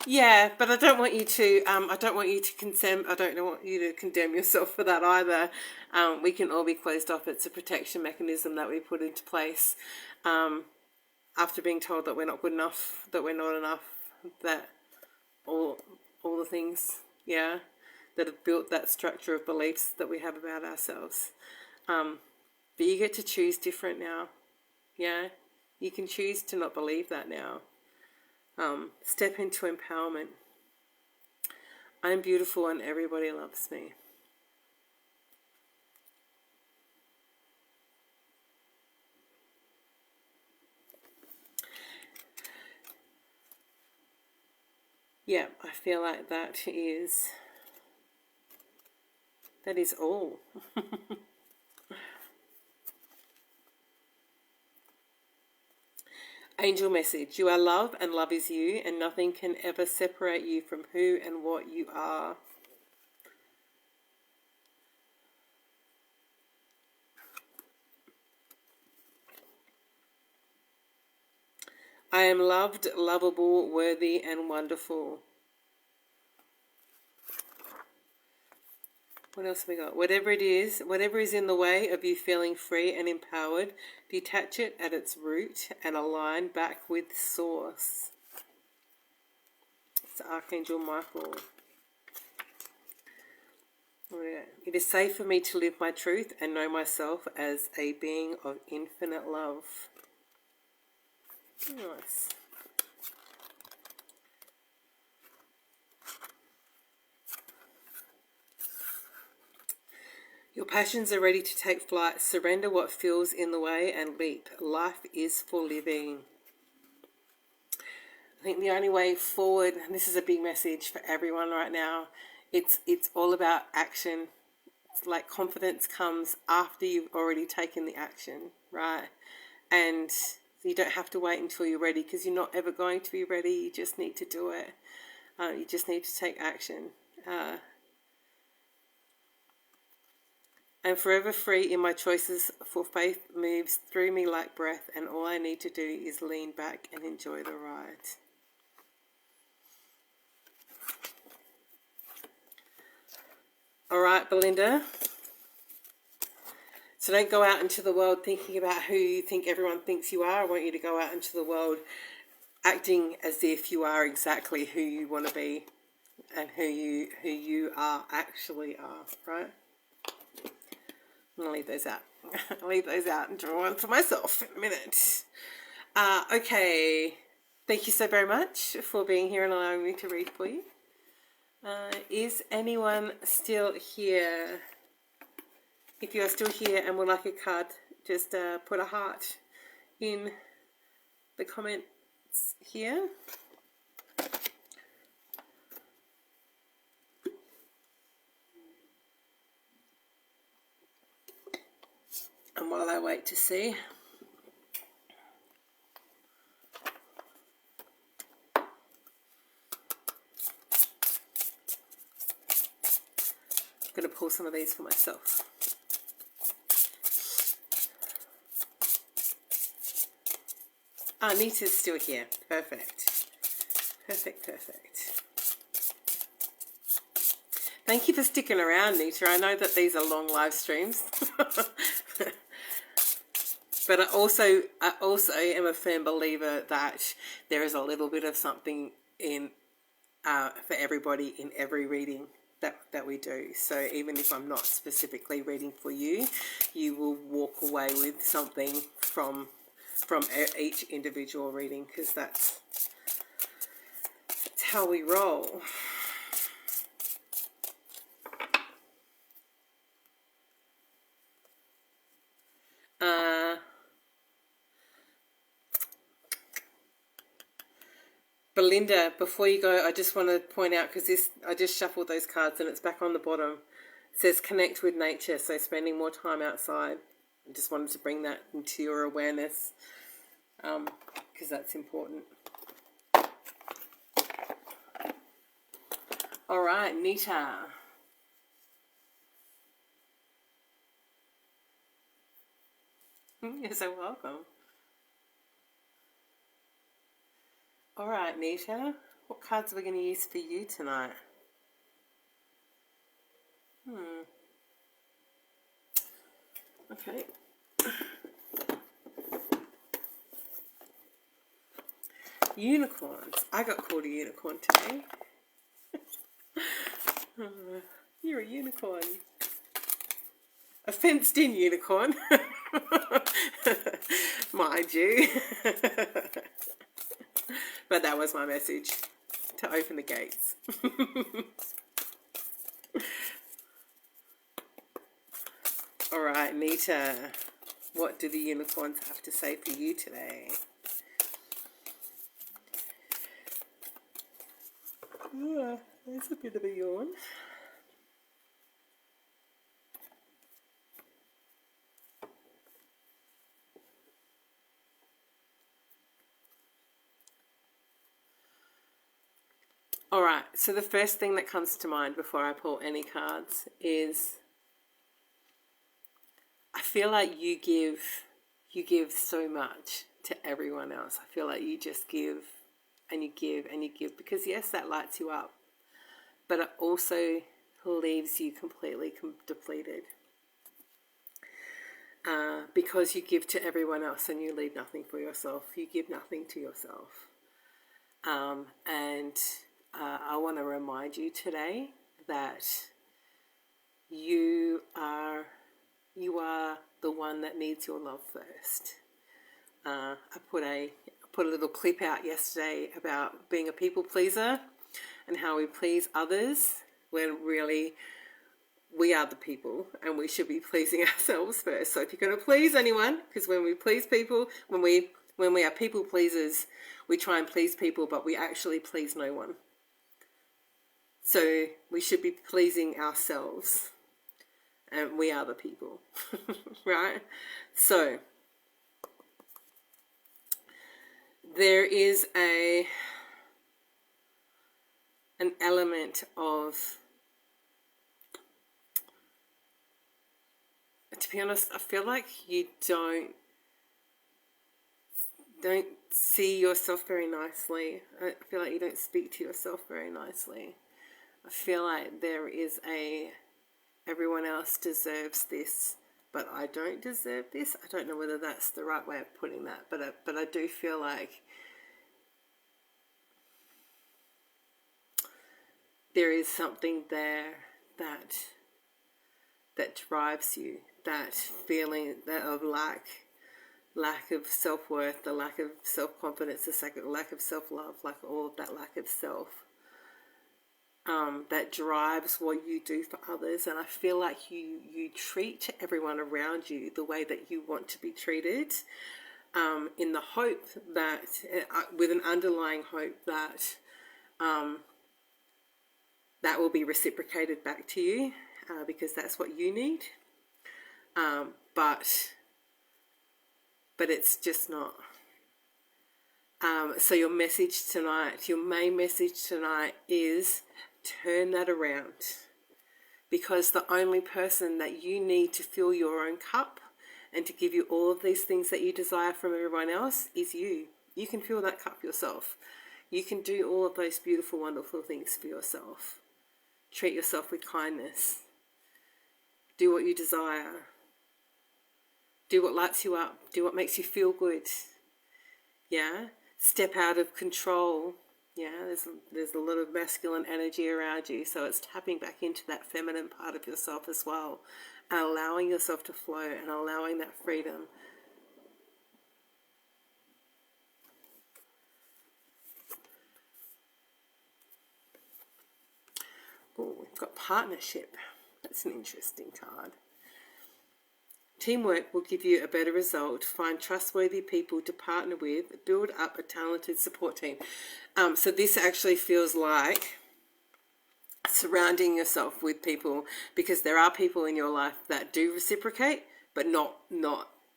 Yeah, but I don't want you to. I don't want you to condemn yourself for that either. We can all be closed off. It's a protection mechanism that we put into place after being told that we're not good enough, that we're not enough, that all the things, yeah, that have built that structure of beliefs that we have about ourselves. But you get to choose different now. Yeah, you can choose to not believe that now. Step into empowerment. I'm beautiful and everybody loves me. Yeah, I feel like that is all. Angel message. You are love and love is you, and nothing can ever separate you from who and what you are. I am loved, lovable, worthy, and wonderful. What else have we got? Whatever is in the way of you feeling free and empowered, detach it at its root and align back with Source. It's Archangel Michael. It is safe for me to live my truth and know myself as a being of infinite love. Nice. Your passions are ready to take flight. Surrender what feels in the way and leap. Life is for living. I think the only way forward, and this is a big message for everyone right now, it's all about action. It's like confidence comes after you've already taken the action, right? And you don't have to wait until you're ready, because you're not ever going to be ready. You just need to do it. You just need to take action. I'm forever free in my choices, for faith moves through me like breath, and all I need to do is lean back and enjoy the ride. All right, Belinda. So don't go out into the world thinking about who you think everyone thinks you are. I want you to go out into the world acting as if you are exactly who you want to be and who you actually are, right? I'm going to leave those out. I'll leave those out and draw one for myself in a minute. Okay. Thank you so very much for being here and allowing me to read for you. Is anyone still here? If you are still here and would like a card, just put a heart in the comments here. And while I wait to see, I'm going to pull some of these for myself. Nita's still here. Perfect. Perfect, perfect. Thank you for sticking around, Nita. I know that these are long live streams. But I also am a firm believer that there is a little bit of something in for everybody in every reading that we do. So even if I'm not specifically reading for you, you will walk away with something from each individual reading, because that's how we roll. Belinda, before you go, I just want to point out, because I just shuffled those cards and it's back on the bottom. It says connect with nature, so spending more time outside. I just wanted to bring that into your awareness, because that's important. All right, Nita. You're so welcome. All right, Nita. What cards are we going to use for you tonight? Okay. Unicorns. I got called a unicorn today. You're a unicorn. A fenced-in unicorn. Mind you. But that was my message, to open the gates. All right, Nita. What do the unicorns have to say for you today? Oh, there's a bit of a yawn. All right, so the first thing that comes to mind before I pull any cards is I feel like you give so much to everyone else. I feel like you just give and you give and you give, because yes, that lights you up, but it also leaves you completely depleted, because you give to everyone else and you leave nothing for yourself. You give nothing to yourself, and I want to remind you today that you are the one that needs your love first. I put a little clip out yesterday about being a people pleaser and how we please others when really we are the people and we should be pleasing ourselves first. So if you're going to please anyone, because when we please people, when we are people pleasers, we try and please people, but we actually please no one. So we should be pleasing ourselves, and we are the people, right? So there is an element of, to be honest, I feel like you don't see yourself very nicely. I feel like you don't speak to yourself very nicely. I feel like there is a everyone else deserves this, but I don't deserve this. I don't know whether that's the right way of putting that, but I do feel like there is something there that drives you, that feeling that of lack of self-worth, the lack of self-confidence, the lack of self-love, like all of that lack of self, that drives what you do for others. And I feel like you treat everyone around you the way that you want to be treated, in the hope that, with an underlying hope that that will be reciprocated back to you, because that's what you need. But it's just not. So your message tonight, your main message tonight is turn that around, because the only person that you need to fill your own cup and to give you all of these things that you desire from everyone else is you. You can fill that cup yourself. You can do all of those beautiful, wonderful things for yourself. Treat yourself with kindness. Do what you desire. Do what lights you up. Do what makes you feel good. Yeah? Step out of control. Yeah, there's a lot of masculine energy around you, so it's tapping back into that feminine part of yourself as well, and allowing yourself to flow and allowing that freedom. Oh, we've got partnership. That's an interesting card. Teamwork will give you a better result. Find trustworthy people to partner with. Build up a talented support team. So this actually feels like surrounding yourself with people, because there are people in your life that do reciprocate, but not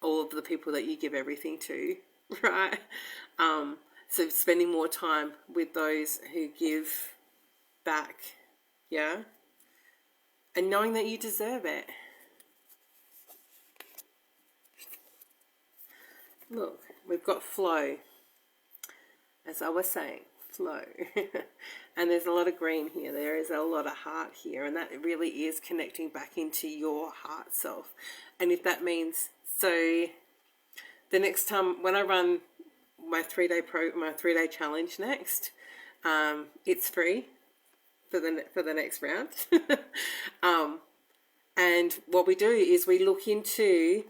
all of the people that you give everything to, right? So spending more time with those who give back, yeah? And knowing that you deserve it. Look, we've got flow. As I was saying, flow. And there's a lot of green here. There is a lot of heart here. And that really is connecting back into your heart self. And if that means, so the next time when I run my 3-day challenge next, it's free for the next round. And what we do is we look into,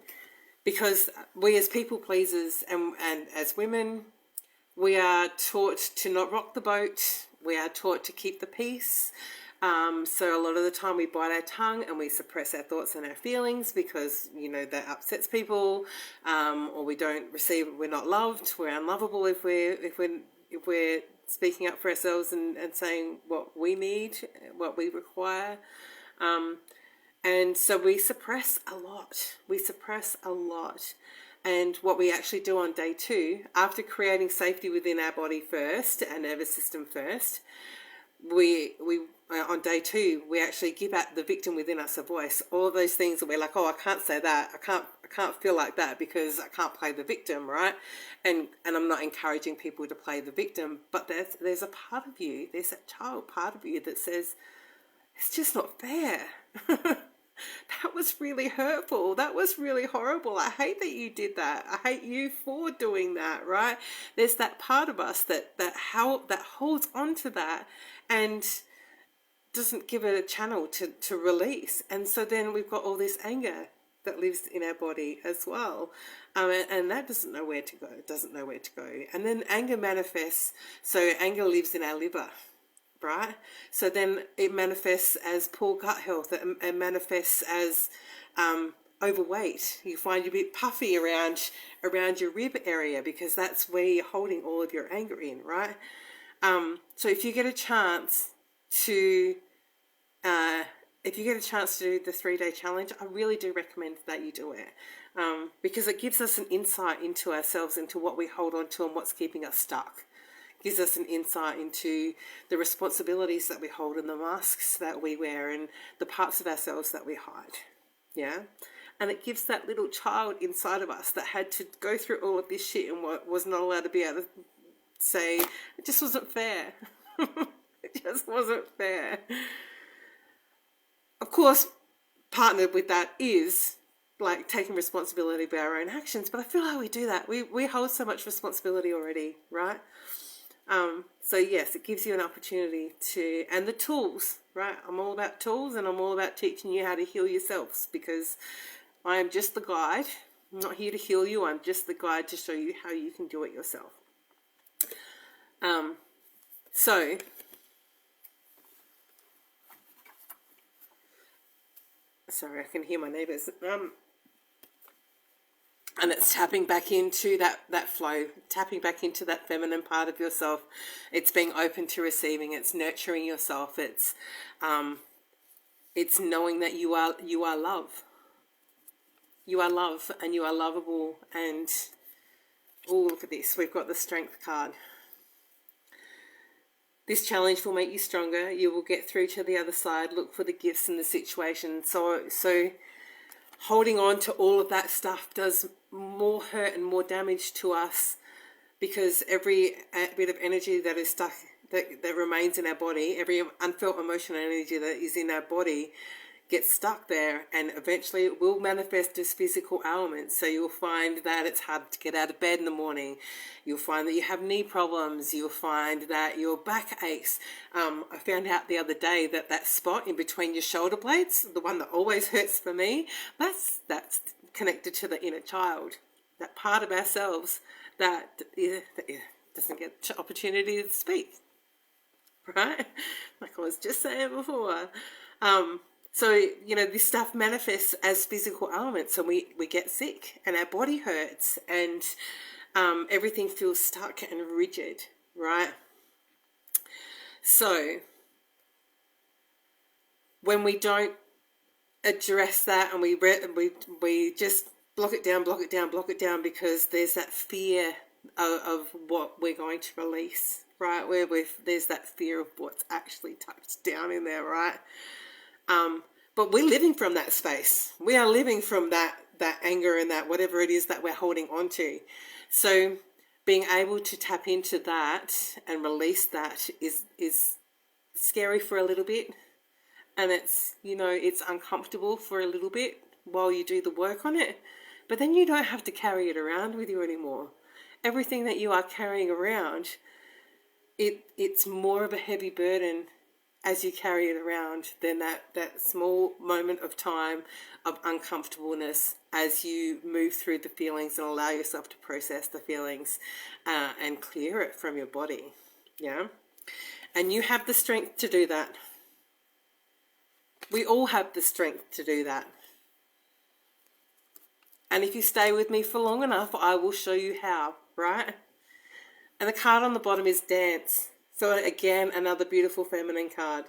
because we as people pleasers and as women, we are taught to not rock the boat. We are taught to keep the peace. So a lot of the time we bite our tongue and we suppress our thoughts and our feelings because, you know, that upsets people, or we don't receive, we're not loved, we're unlovable if we're speaking up for ourselves and saying what we need, what we require. And so we suppress a lot. We suppress a lot. And what we actually do on day 2, after creating safety within our body first, our nervous system first, we on day 2, we actually give out the victim within us a voice. All of those things that we're like, oh, I can't say that. I can't feel like that because I can't play the victim, right? And I'm not encouraging people to play the victim, but there's a part of you, there's a child part of you that says, it's just not fair. That was really hurtful. That was really horrible. I hate that you did that. I hate you for doing that, right? There's that part of us that holds on to that and doesn't give it a channel to release. And so then we've got all this anger that lives in our body as well. And that doesn't know where to go. It doesn't know where to go. And then anger manifests. So anger lives in our liver, right? So then it manifests as poor gut health. It manifests as overweight. You find you a bit puffy around your rib area because that's where you're holding all of your anger in, right? So if you get a chance to do the 3-day challenge, I really do recommend that you do it, because it gives us an insight into ourselves, into what we hold on to and what's keeping us stuck. Gives us an insight into the responsibilities that we hold and the masks that we wear and the parts of ourselves that we hide. Yeah? And it gives that little child inside of us that had to go through all of this shit and was not allowed to be able to say, it just wasn't fair. It just wasn't fair. Of course, partnered with that is like taking responsibility for our own actions. But I feel like we do that. We hold so much responsibility already, right? So yes, it gives you an opportunity to, and the tools, right? I'm all about tools, and I'm all about teaching you how to heal yourselves, because I am just the guide. I'm not here to heal you. I'm just the guide to show you how you can do it yourself. So sorry, I can hear my neighbours. And it's tapping back into that flow, tapping back into that feminine part of yourself. It's being open to receiving. It's nurturing yourself. It's knowing that you are love. You are love, and you are lovable. And oh, look at this. We've got the Strength card. This challenge will make you stronger. You will get through to the other side. Look for the gifts in the situation. So holding on to all of that stuff does more hurt and more damage to us, because every bit of energy that is stuck, that remains in our body, every unfelt emotional energy that is in our body gets stuck there, and eventually it will manifest as physical ailments. So you'll find that it's hard to get out of bed in the morning. You'll find that you have knee problems. You'll find that your back aches. I found out the other day that that spot in between your shoulder blades, the one that always hurts for me, that's connected to the inner child, that part of ourselves that doesn't get the opportunity to speak, right? Like I was just saying before. So, this stuff manifests as physical ailments, and we get sick, and our body hurts, and everything feels stuck and rigid, right? So when we don't address that, and we just block it down, because there's that fear of what we're going to release, right? There's that fear of what's actually tucked down in there, right? But we're living from that space. We are living from that anger and that whatever it is that we're holding on to. So being able to tap into that and release that is scary for a little bit. And it's uncomfortable for a little bit while you do the work on it. But then you don't have to carry it around with you anymore. Everything that you are carrying around, it's more of a heavy burden as you carry it around than that small moment of time of uncomfortableness as you move through the feelings and allow yourself to process the feelings and clear it from your body. Yeah. And you have the strength to do that. We all have the strength to do that. And if you stay with me for long enough, I will show you how, right? And the card on the bottom is dance. So again, another beautiful feminine card.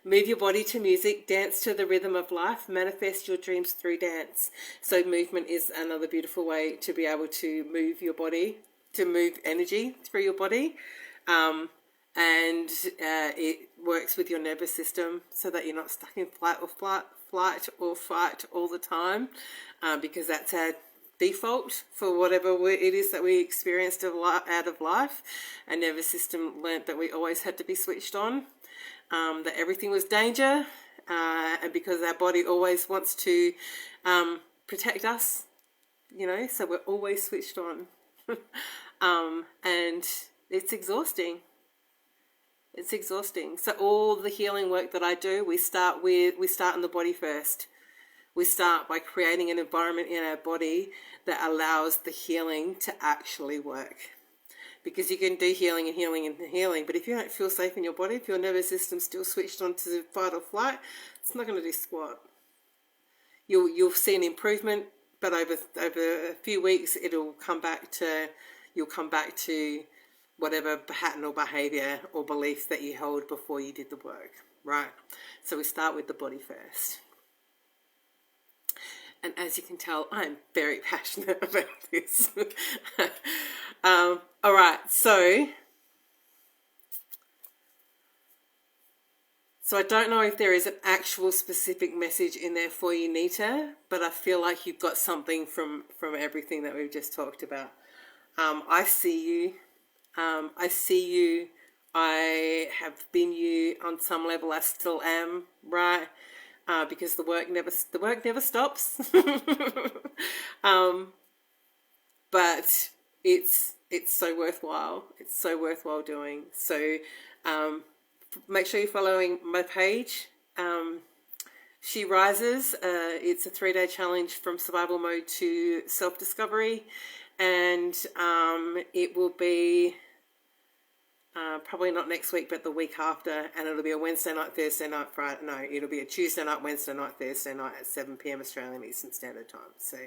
Move your body to music, dance to the rhythm of life, manifest your dreams through dance. So movement is another beautiful way to be able to move your body, to move energy through your body. And it works with your nervous system so that you're not stuck in flight or fight all the time, because that's our default for whatever it is that we experienced out of life. Our nervous system learnt that we always had to be switched on, that everything was danger, and because our body always wants to protect us, so we're always switched on. And it's exhausting. It's exhausting. So all the healing work that I do, we start in the body first. We start by creating an environment in our body that allows the healing to actually work. Because you can do healing, but if you don't feel safe in your body, if your nervous system's still switched on to fight or flight, it's not going to do squat. You'll see an improvement, but over a few weeks, you'll come back to whatever pattern or behavior or belief that you held before you did the work, right? So we start with the body first. And as you can tell, I'm very passionate about this. All right, so I don't know if there is an actual specific message in there for you, Nita, but I feel like you've got something from everything that we've just talked about. I see you. I have been you on some level. I still am, right? because the work never stops. But it's so worthwhile. It's so worthwhile doing. So make sure you're following my page. She Rises. It's a 3-day challenge from survival mode to self-discovery, and it will be probably not next week, but the week after, and it'll be a Wednesday night, Thursday night, Friday. No, it'll be a Tuesday night, Wednesday night, Thursday night at 7 p.m. Australian Eastern Standard Time. So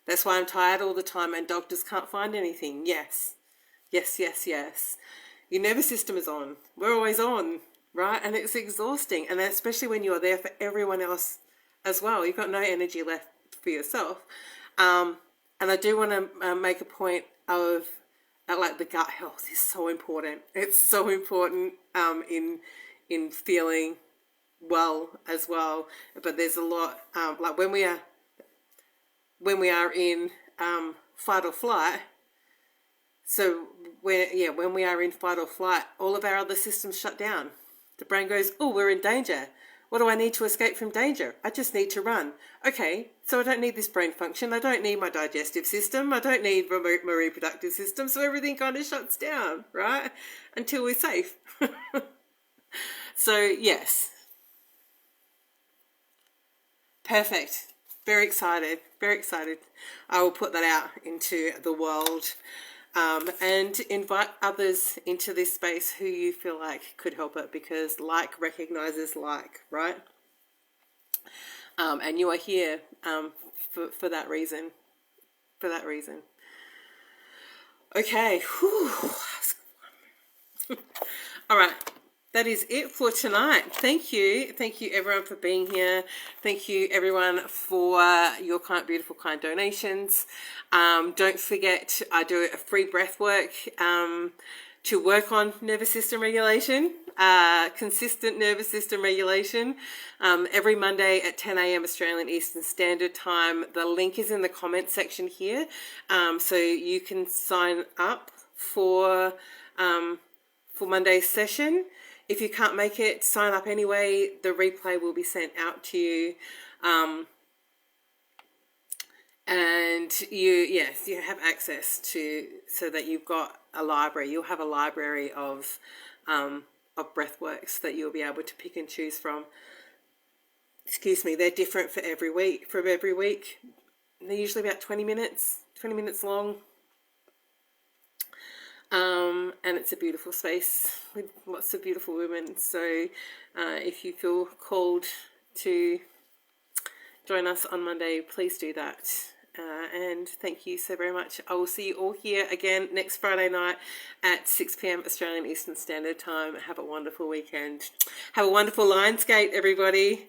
that's why I'm tired all the time, and doctors can't find anything. Yes, yes, yes, yes. Your nervous system is on. We're always on, right? And it's exhausting, and especially when you're there for everyone else as well. You've got no energy left for yourself. And I do want to make a point of like the gut health is so important. It's so important in feeling well as well. But there's a lot like when we are in fight or flight. So when we are in fight or flight, all of our other systems shut down. The brain goes, oh, we're in danger. What do I need to escape from danger? I just need to run. Okay, so I don't need this brain function. I don't need my digestive system. I don't need my reproductive system. So everything kind of shuts down, right? Until we're safe. So, yes. Perfect. Very excited. Very excited. I will put that out into the world. And invite others into this space who you feel like could help it, because like recognizes like, right? And you are here for that reason. For that reason. Okay. Whew. All right. That is it for tonight. Thank you. Thank you everyone for being here. Thank you everyone for your kind, beautiful, kind donations. Don't forget, I do a free breath work to work on nervous system regulation, consistent nervous system regulation, every Monday at 10 a.m. Australian Eastern Standard Time. The link is in the comment section here, so you can sign up for Monday's session. If you can't make it, sign up anyway. The replay will be sent out to you. And you have access to, so that you've got a library. You'll have a library of breathworks that you'll be able to pick and choose from. Excuse me, they're different for every week. They're usually about 20 minutes long. And it's a beautiful space with lots of beautiful women. So if you feel called to join us on Monday, please do that. And thank you so very much. I will see you all here again next Friday night at 6 p.m. Australian Eastern Standard Time. Have a wonderful weekend. Have a wonderful Lionsgate, everybody.